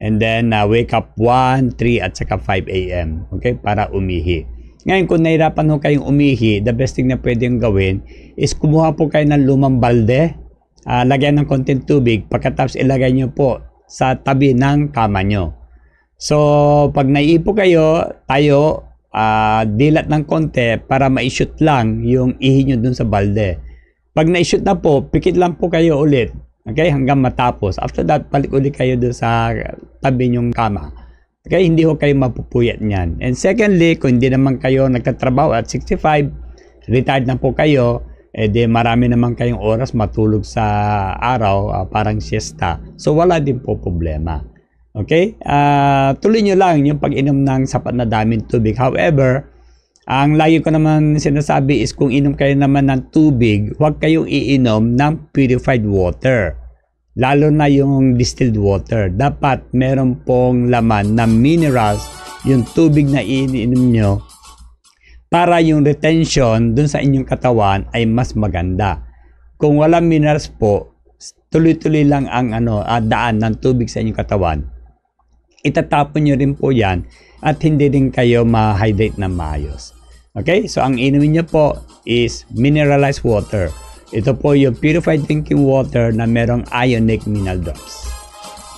And then wake up 1, 3 at saka 5 a.m. Okay? Para umihi. Ngayon, kung nahirapan ho kayong umihi, the best thing na pwedeng gawin is kumuha po kayo ng lumang balde, lagyan ng konting tubig, pagkatapos ilagay nyo po sa tabi ng kama nyo. So, pag naiipo kayo, tayo, dilat ng konti para ma-shoot lang yung ihi nyo dun sa balde. Pag na-shoot na po, pikit lang po kayo ulit. Okay? Hanggang matapos. After that, balik ulit kayo dun sa tabi nyong kama. Okay? Hindi ho kayo mapupuyat niyan. And secondly, kung hindi naman kayo nagtatrabaho at 65, retired na po kayo, di marami naman kayong oras matulog sa araw, parang siesta. So, wala din po problema. Okay? Tuloy nyo lang yung pag-inom ng sapat na daming tubig. However, ang lagi ko naman sinasabi is kung inom kayo naman ng tubig, huwag kayong iinom ng purified water. Lalo na yung distilled water. Dapat meron pong laman na minerals yung tubig na iinom nyo para yung retention dun sa inyong katawan ay mas maganda. Kung walang minerals po, tuloy-tuloy lang ang daan ng tubig sa inyong katawan. Itatapon nyo rin po yan at hindi rin kayo ma-hydrate na maayos. Okay? So, ang inumin nyo po is mineralized water. Ito po yung purified drinking water na merong ionic mineral drops.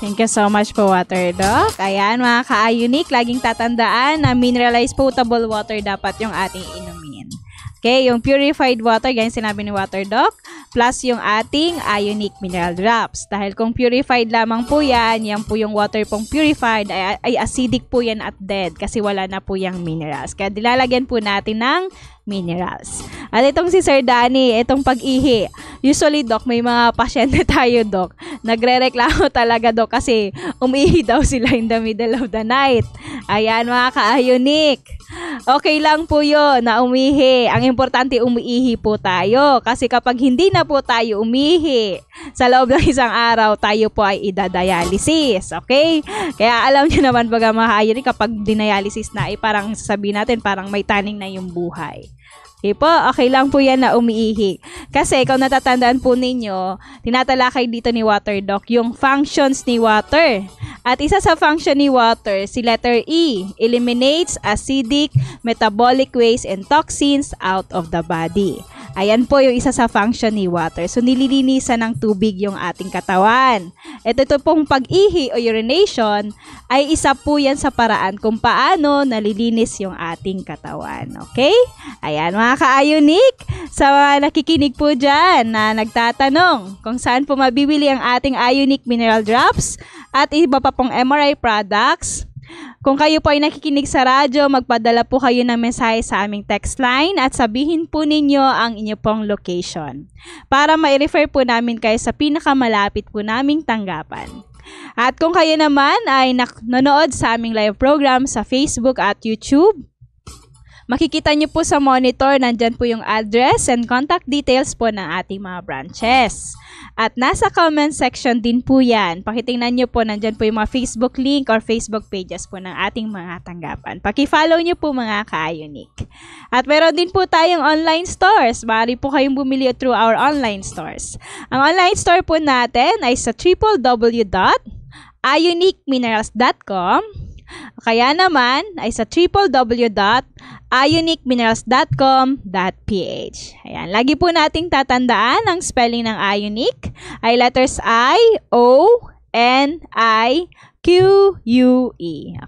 Thank you so much po, Water Doc. Ayan, mga ka-ionic, laging tatandaan na mineralized potable water dapat yung ating inumin. Okay, yung purified water, ganyan sinabi ni Water Doc, plus yung ating ionic mineral drops. Dahil kung purified lamang po yan po yung water pong purified, ay acidic po yan at dead kasi wala na po yung minerals. Kaya dilalagyan po natin ng minerals. At itong si Sir Danny, itong pag-ihi. Usually, Doc, may mga pasyente tayo, Doc. Nagre-reklamo talaga, Doc, kasi umiihi daw sila in the middle of the night. Ayan, mga ka-ionic. Okay lang po yun na umihi. Ang importante, umiihi po tayo. Kasi kapag hindi na po tayo umihi, sa loob ng isang araw, tayo po ay idadialysis. Okay? Kaya alam nyo naman baga mga ka-ionic, kapag dinialysis na, ay parang sabihin natin, parang may taning na yung buhay. Okay po, okay lang po yan na umiihi. Kasi kung natatandaan po ninyo, tinatalakay dito ni Water Doc yung functions ni water. At isa sa function ni water, si letter E, eliminates acidic, metabolic waste, and toxins out of the body. Ayan po yung isa sa function ni water. So, nililinisan ng tubig yung ating katawan. Ito pong pag-ihi o urination ay isa po yan sa paraan kung paano nalilinis yung ating katawan. Okay? Ayan, mga ka-ionic, sa mga nakikinig po dyan na nagtatanong kung saan po mabibili ang ating ionic mineral drops at iba pa pong MRI products. Kung kayo po ay nakikinig sa radyo, magpadala po kayo ng mensahe sa aming text line at sabihin po ninyo ang inyo pong location para ma-refer po namin kayo sa pinakamalapit po naming tanggapan. At kung kayo naman ay nanonood sa aming live program sa Facebook at YouTube, makikita nyo po sa monitor, nandyan po yung address and contact details po ng ating mga branches. At nasa comment section din po yan. Pakitingnan nyo po, nandyan po yung mga Facebook link or Facebook pages po ng ating mga tanggapan. Paki-follow nyo po mga ka-ionic. At meron din po tayong online stores. Maaari po kayong bumili through our online stores. Ang online store po natin ay sa www.ionicminerals.com. Kaya naman ay sa www.ionicminerals.com.ph. Ayan, lagi po nating tatandaan ang spelling ng ionic ay letters I-O-N-I-Q-U-E.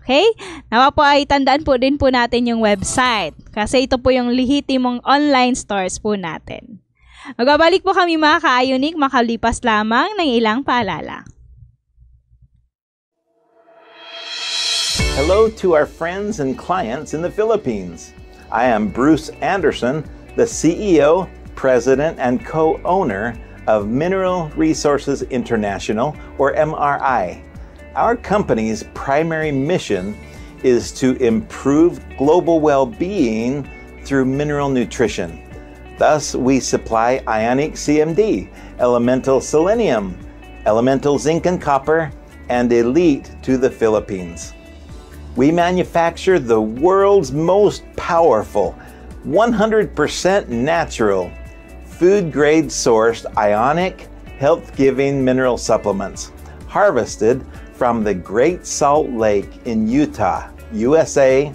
Okay? Nawa po ay tandaan po din po natin yung website kasi ito po yung lehitimong online stores po natin. Magbabalik po kami mga ka-ionic makalipas lamang ng ilang paalala. Hello to our friends and clients in the Philippines. I am Bruce Anderson, the CEO, President, and co-owner of Mineral Resources International, or MRI. Our company's primary mission is to improve global well-being through mineral nutrition. Thus, we supply Ionic CMD, Elemental Selenium, Elemental Zinc and Copper, and Elite to the Philippines. We manufacture the world's most powerful, 100% natural, food-grade sourced ionic, health-giving mineral supplements, harvested from the Great Salt Lake in Utah, USA.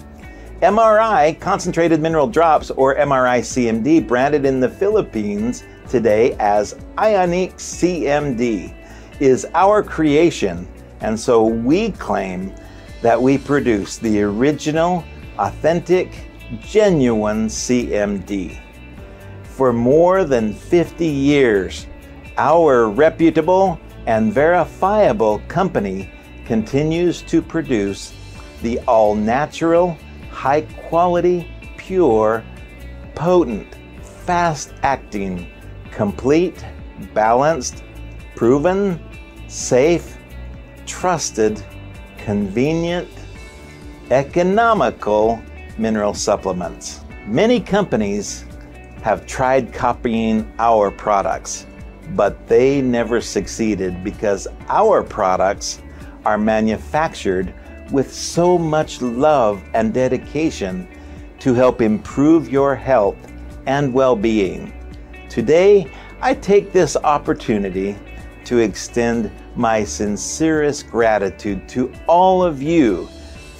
MRI, Concentrated Mineral Drops, or MRI CMD, branded in the Philippines today as Ionic CMD, is our creation, and so we claim that we produce the original, authentic, genuine CMD. For more than 50 years, our reputable and verifiable company continues to produce the all-natural, high-quality, pure, potent, fast-acting, complete, balanced, proven, safe, trusted, convenient, economical mineral supplements. Many companies have tried copying our products, but they never succeeded because our products are manufactured with so much love and dedication to help improve your health and well-being. Today, I take this opportunity to extend my sincerest gratitude to all of you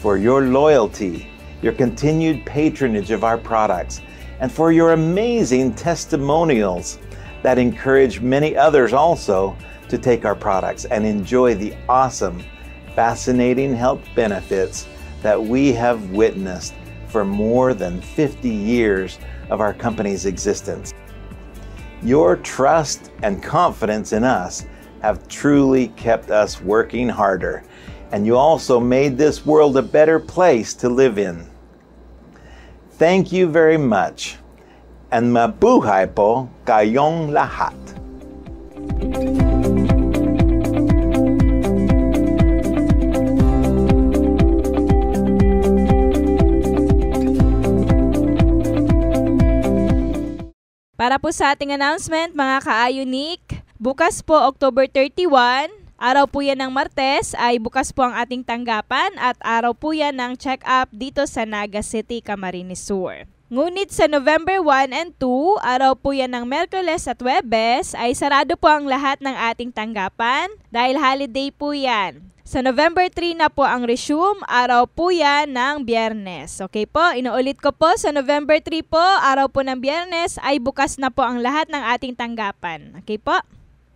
for your loyalty, your continued patronage of our products, and for your amazing testimonials that encourage many others also to take our products and enjoy the awesome, fascinating health benefits that we have witnessed for more than 50 years of our company's existence. Your trust and confidence in us have truly kept us working harder, and you also made this world a better place to live in. Thank you very much, and mabuhay po kayong lahat. Para po sa ating announcement, mga ka-Ionic, bukas po October 31, araw po yan ng Martes, ay bukas po ang ating tanggapan at araw po yan ng check-up dito sa Naga City, Camarines Sur. Ngunit sa November 1 and 2, araw po yan ng Miyerkules at Huwebes, ay sarado po ang lahat ng ating tanggapan dahil holiday po yan. Sa November 3 na po ang resume, araw po yan ng Biyernes. Okay po, inuulit ko po, sa November 3 po, araw po ng Biyernes, ay bukas na po ang lahat ng ating tanggapan. Okay po?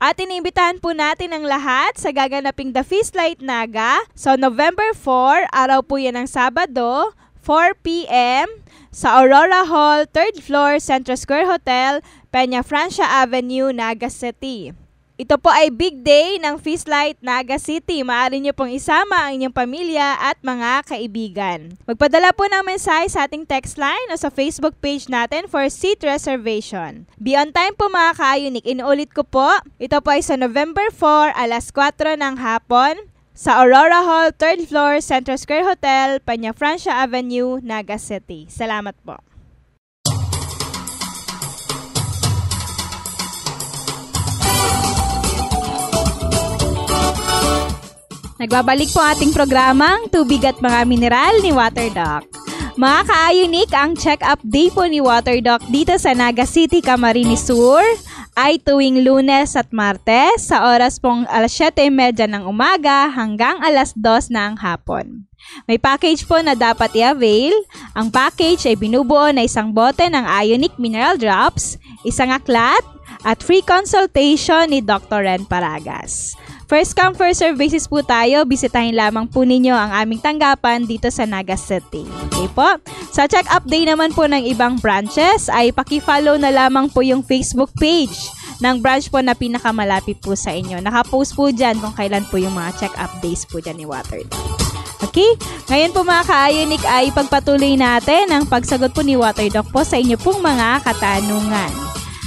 At iniimbitahan po natin ang lahat sa gaganaping The Feast Light Naga. So November 4, araw po yan ng Sabado, 4 p.m. sa Aurora Hall, 3rd floor, Central Square Hotel, Peña Francia Avenue, Naga City. Ito po ay big day ng Feast Light Naga City. Maaari niyo pong isama ang inyong pamilya at mga kaibigan. Magpadala po ng mensahe sa ating text line o sa Facebook page natin for seat reservation. Be on time po mga ka-Ionic. Inuulit ko po, ito po ay sa November 4, alas 4 ng hapon, sa Aurora Hall, 3rd floor, Central Square Hotel, Peña Francia Avenue, Naga City. Salamat po. Nagbabalik po ating programang Tubig at Mga Mineral ni Waterdoc. Mga ka-Ionic, ang check-up day po ni Waterdoc dito sa Naga City, Camarines Sur ay tuwing Lunes at Martes sa oras pong alas 7:30 ng umaga hanggang alas 2 ng hapon. May package po na dapat i-avail. Ang package ay binubuo na isang bote ng Ionic Mineral Drops, isang aklat, at free consultation ni Dr. Ren Paragas. First come, first serve basis po tayo. Bisitahin lamang po ninyo ang aming tanggapan dito sa Naga City. Okay po? Sa check-up day naman po ng ibang branches ay paki-follow na lamang po yung Facebook page ng branch po na pinakamalapit po sa inyo. Nakapost po dyan kung kailan po yung mga check-up days po dyan ni Waterdoc. Okay? Ngayon po mga ka-Ionic ay pagpatuloy natin ang pagsagot po ni Waterdoc po sa inyo pong mga katanungan.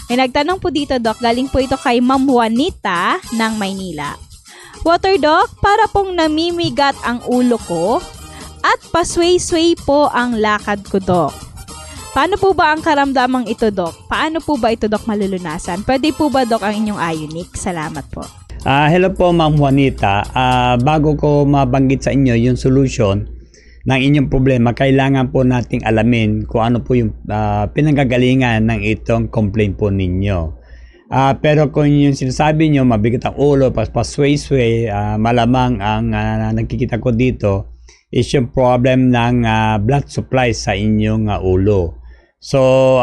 May nagtanong po dito, Doc. Galing po ito kay Ma'am Juanita ng Maynila. Water Doc, para pong namimigat ang ulo ko at pasway-sway po ang lakad ko, Doc. Paano po ba ang karamdamang ito, Doc? Paano po ba ito, Doc, malulunasan? Pwede po ba, Doc, ang inyong Ionic? Salamat po. Hello po, Ma'am Juanita. Bago ko mabanggit sa inyo yung solution ng inyong problema, kailangan po nating alamin kung ano po yung pinanggagalingan ng itong complaint po ninyo. Pero kung yung sinasabi nyo, mabigat ang ulo, pasway-sway, malamang ang nakikita ko dito is yung problem ng blood supply sa inyong ulo. So,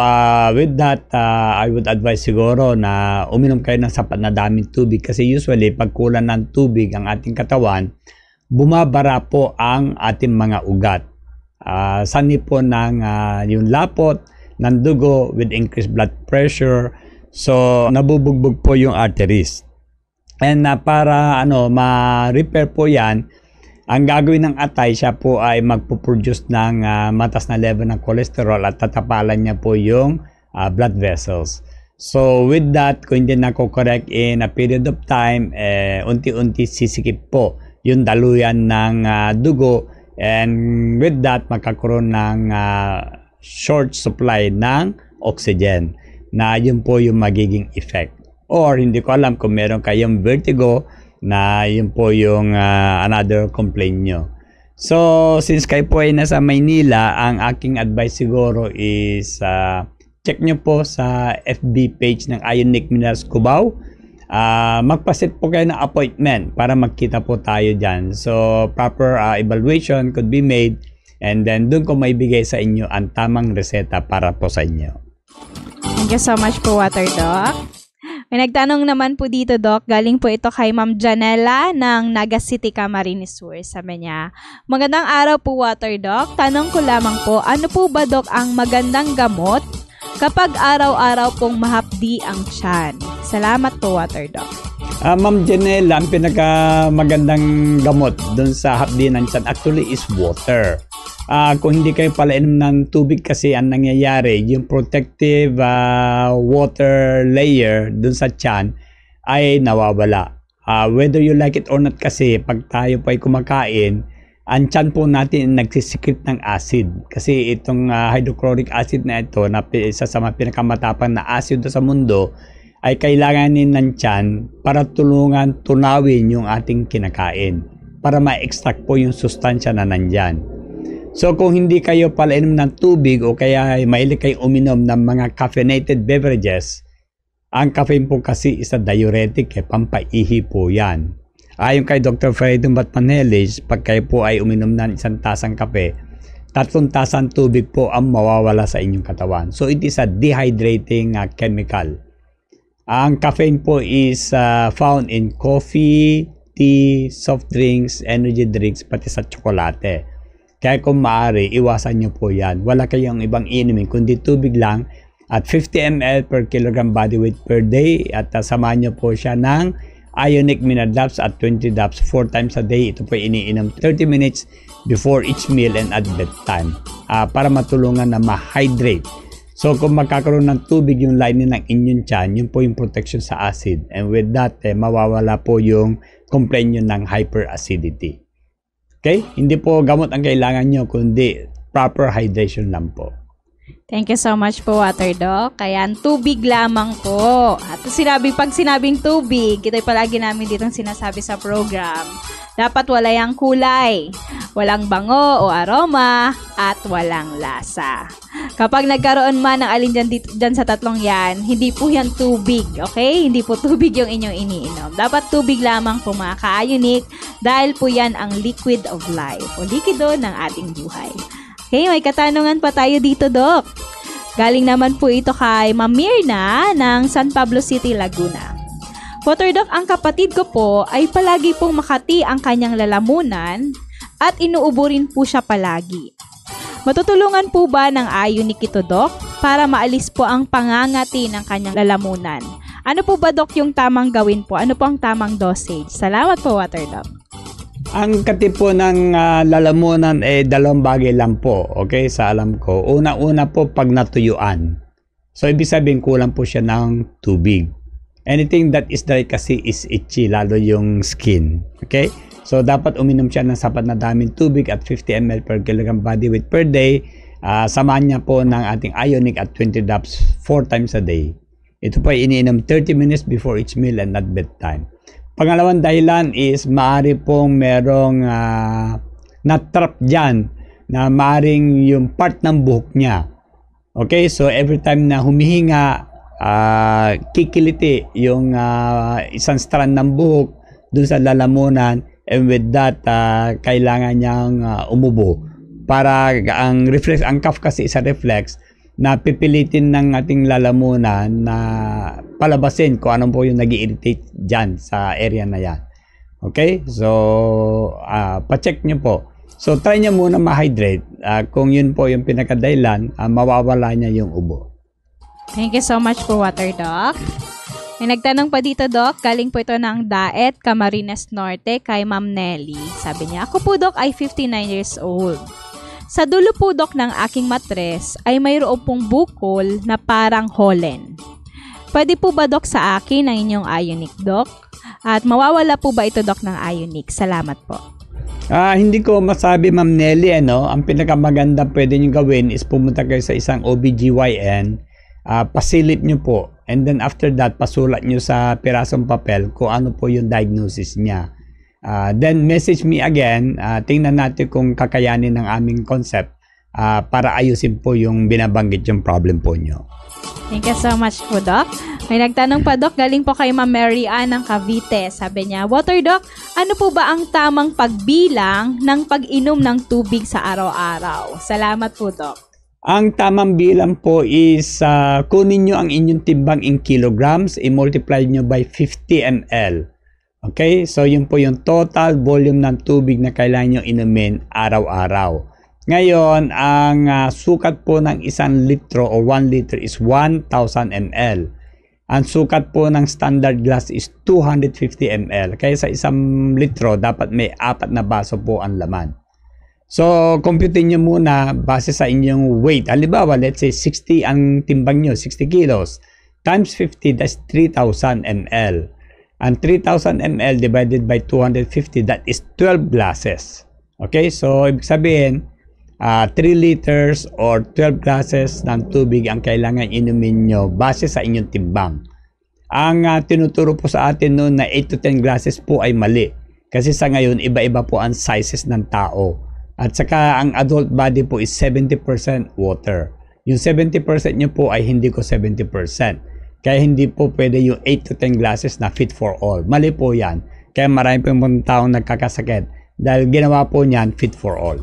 with that, I would advise siguro na uminom kayo ng sapat na daming tubig kasi usually, pag kulang ng tubig ang ating katawan, bumabara po ang ating mga ugat. Sanhi po ng yung lapot ng dugo with increased blood pressure. So, nabubugbog po yung arteries. And para ma-repair po yan, ang gagawin ng atay, siya po ay magpo-produce ng matas na level ng cholesterol at tatapalan niya po yung blood vessels. So with that, kung hindi nako-correct in a period of time, unti-unti sisikip po yung daluyan ng dugo, and with that, magkakaroon ng short supply ng oxygen na yun po yung magiging effect. Or hindi ko alam kung meron kayong vertigo, na yun po yung another complaint nyo. So, since kayo po ay nasa Maynila, ang aking advice siguro is check nyo po sa FB page ng Ionic Minerals Cubao. Magpaset po kayo ng appointment para magkita po tayo dyan. So, proper evaluation could be made, and then doon ko maibigay sa inyo ang tamang reseta para po sa inyo. Thank you so much po, Water Doc. May nagtanong naman po dito, Doc. Galing po ito kay Ma'am Janela ng Naga City, Camarines Sur. Sabi niya, magandang araw po, Water Doc. Tanong ko lamang po, ano po ba, Doc, ang magandang gamot kapag araw-araw pong mahapdi ang tiyan? Salamat po, Water Doc. Ma'am Janela, ang pinakamagandang gamot dun sa hapdi ng tiyan actually is water. Kung hindi kayo pala inom ng tubig kasi ang nangyayari, yung protective water layer dun sa tiyan ay nawawala. Whether you like it or not kasi, pag tayo po ay kumakain, ang tiyan po natin nagsisikip ng acid. Kasi itong hydrochloric acid na ito, na isa sa mga pinakamatapang na acid sa mundo, ay kailanganin ng tiyan para tulungan tunawin yung ating kinakain, para ma-extract po yung sustansya na nandyan. So kung hindi kayo pala inom ng tubig o kaya mahilig kayo uminom ng mga caffeinated beverages, ang caffeine po kasi is a diuretic, pampaihi po yan. Ayon kay Dr. Fredo Batmanelis, pag kayo po ay uminom ng 1 tasang kape, 3 tasang tubig po ang mawawala sa inyong katawan. So it is a dehydrating chemical. Ang caffeine po is found in coffee, tea, soft drinks, energy drinks, pati sa tsokolate. Kaya kung maaari, iwasan nyo po yan. Wala kayong ibang inumin, kundi tubig lang at 50 ml per kilogram body weight per day. At samahan nyo po siya ng Ionic Mineral Drops at 20 drops 4 times a day. Ito po iniinom 30 minutes before each meal and at bedtime para matulungan na ma-hydrate. So kung magkakaroon ng tubig yung lining ng inyong tiyan, yun po yung protection sa acid. And with that, mawawala po yung complaint nyo ng hyperacidity. Okay? Hindi po gamot ang kailangan nyo, kundi proper hydration lang po. Thank you so much po, Water Doc. Kaya tubig lamang po. At pag sinabing tubig, ito'y palagi namin ditong sinasabi sa program, dapat wala yung kulay, walang bango o aroma, at walang lasa. Kapag nagkaroon man ng alin dyan sa tatlong yan, hindi po yan tubig, okay? Hindi po tubig yung inyong iniinom. Dapat tubig lamang po, mga ka-Ionic, dahil po yan ang liquid of life o likido ng ating buhay. Okay, may katanungan pa tayo dito, Doc. Galing naman po ito kay Ma'am Mirna ng San Pablo City, Laguna. Water Doc, ang kapatid ko po ay palagi pong makati ang kanyang lalamunan at inuubo rin po siya palagi. Matutulungan po ba ng Ionic ito, Doc, para maalis po ang pangangati ng kanyang lalamunan? Ano po ba, Doc, yung tamang gawin po? Ano po ang tamang dosage? Salamat po, Water Doc. Ang kati po ng lalamunan 2 bagay lang po, okay, sa alam ko. Una-una po pag natuyuan. So, ibig sabihin, kulang po siya ng tubig. Anything that is dry kasi is itchy, lalo yung skin. Okay? So, dapat uminom siya ng sapat na daming tubig at 50 ml per kilogram body weight per day. Samahan niya po ng ating Ionic at 20 drops 4 times a day. Ito po ay iniinom 30 minutes before each meal and not bedtime. Pangalawang dahilan is maaari pong merong na-trap dyan na maaring yung part ng buhok niya. Okay? So, every time na humihinga, kikiliti yung isang strand ng buhok dun sa lalamunan, and with that kailangan niyang umubo para ang reflex, ang cough kasi isa reflex na pipilitin ng ating lalamunan na palabasin kung anong po yung nag-irritate dyan sa area na yan. Okay, so pa-check nyo po. So try nyo muna ma-hydrate. Kung yun po yung pinakadailan, mawawala niya yung ubo. Thank you so much po, Water Doc. May nagtanong pa dito, Doc. Galing po ito ng Daet, Camarines Norte, kay Ma'am Nelly. Sabi niya, ako po, Doc, ay 59 years old. Sa dulo po, Doc, ng aking matres ay mayroon pong bukol na parang holen. Pwede po ba, Doc, sa akin ang inyong Ionic, Doc? At mawawala po ba ito, Doc, ng Ionic? Salamat po. Hindi ko masabi, Ma'am Nelly, ang pinakamaganda pwede nyo gawin is pumunta kayo sa isang OBGYN. Pasilip nyo po, and then after that, pasulat nyo sa pirasong papel kung ano po yung diagnosis niya. Then message me again, tingnan natin kung kakayanin ng aming concept para ayusin po yung binabanggit yung problem po nyo. Thank you so much po, Doc. May nagtanong pa, Doc, galing po kay Ma'am Mary Ann ng Cavite. Sabi niya, Water Doc, ano po ba ang tamang pagbilang ng pag-inom ng tubig sa araw-araw? Salamat po, Doc. Ang tamang bilang po is kunin nyo ang inyong timbang in kilograms, i-multiply nyo by 50 ml. Okay? So, yun po yung total volume ng tubig na kailangan nyo inumin araw-araw. Ngayon, ang sukat po ng 1 litro o 1 liter is 1,000 ml. Ang sukat po ng standard glass is 250 ml. Kaya sa 1 litro, dapat may 4 na baso po ang laman. So, computin nyo muna base sa inyong weight. Halimbawa, let's say 60 ang timbang nyo, 60 kilos. Times 50, that's 3,000 ml. And 3,000 ml divided by 250, that is 12 glasses. Okay, so ibig sabihin, 3 liters or 12 glasses ng tubig ang kailangan inumin nyo base sa inyong timbang. Ang tinuturo po sa atin noon na 8 to 10 glasses po ay mali. Kasi sa ngayon, iba-iba po ang sizes ng tao. At saka ang adult body po is 70% water. Yung 70% nyo po ay hindi ko 70%. Kaya hindi po pwede yung 8 to 10 glasses na fit for all. Mali po yan. Kaya marami pong taong nagkakasakit dahil ginawa po niyan fit for all.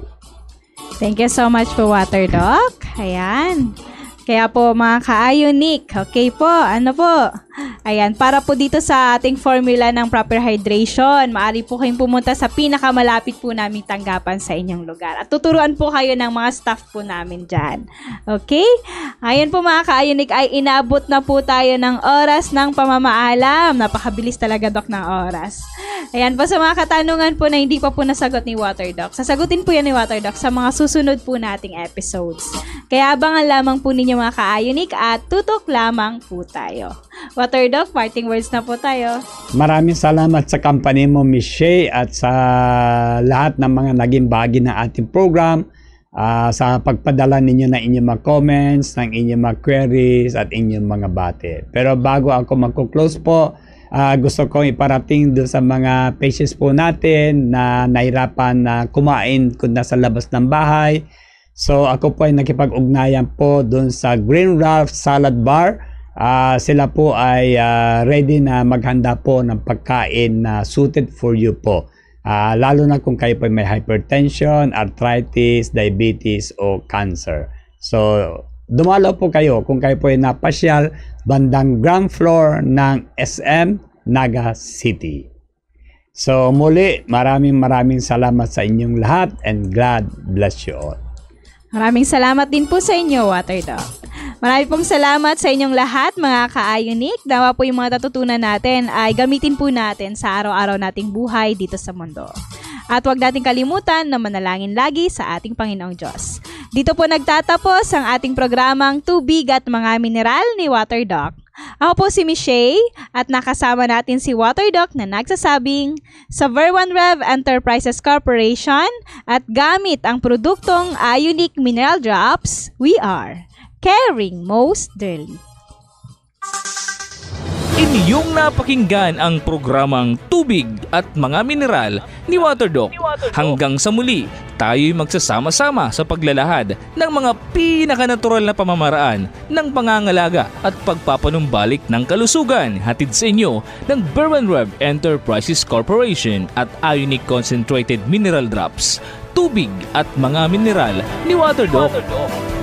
Thank you so much po, Water Doc. Ayan. Kaya po mga ka-Ionic, okay po, ano po? Ayan, para po dito sa ating formula ng proper hydration, maaari po kayong pumunta sa pinakamalapit po naming tanggapan sa inyong lugar. At tuturuan po kayo ng mga staff po namin dyan. Okay? Ayan po mga ka-Ionic, ay inaabot na po tayo ng oras ng pamamaalam. Napakabilis talaga, Doc, ng oras. Ayan po sa mga katanungan po na hindi pa po nasagot ni Water Doc. Sasagutin po yan ni Water Doc sa mga susunod po nating episodes. Kaya abangan lamang po ninyo mga ka-Ionic at tutok lamang po tayo. Water Doc, parting words na po tayo. Maraming salamat sa company mo, Miss Shay, at sa lahat ng mga naging bahagi ng ating program, sa pagpadala ninyo ng inyong mga comments, ng inyong mga queries, at inyong mga bate. Pero bago ako magko-close po, gusto kong iparating doon sa mga patients po natin na nahirapan na kumain kung nasa labas ng bahay. So ako po ay nakipag-ugnayan po doon sa Green Ralph Salad Bar. Sila po ay ready na maghanda po ng pagkain na suited for you po. Lalo na kung kayo po may hypertension, arthritis, diabetes o cancer. So dumalo po kayo kung kayo po ay napasyal bandang ground floor ng SM Naga City. So muli, maraming salamat sa inyong lahat and God bless you all. Maraming salamat din po sa inyo, Water Doc. Maraming pong salamat sa inyong lahat, mga ka-Ionic. Nawa po yung mga natutunan natin ay gamitin po natin sa araw-araw nating buhay dito sa mundo. At huwag nating kalimutan na manalangin lagi sa ating Panginoong Diyos. Dito po nagtatapos ang ating programang Tubig at Mga Mineral ni WaterDoc. Ako po si Michelle at nakasama natin si WaterDoc na nagsasabing sa Ver1Rev Enterprises Corporation at gamit ang produktong Ionic Mineral Drops, we are caring most dearly. Inyong napakinggan ang programang Tubig at Mga Mineral ni WaterDoc. Hanggang sa muli, tayo'y magsasama-sama sa paglalahad ng mga pinakanatural na pamamaraan ng pangangalaga at pagpapanumbalik ng kalusugan hatid sa inyo ng Ver1Rev Enterprises Corporation at Ionic Concentrated Mineral Drops. Tubig at Mga Mineral ni WaterDoc.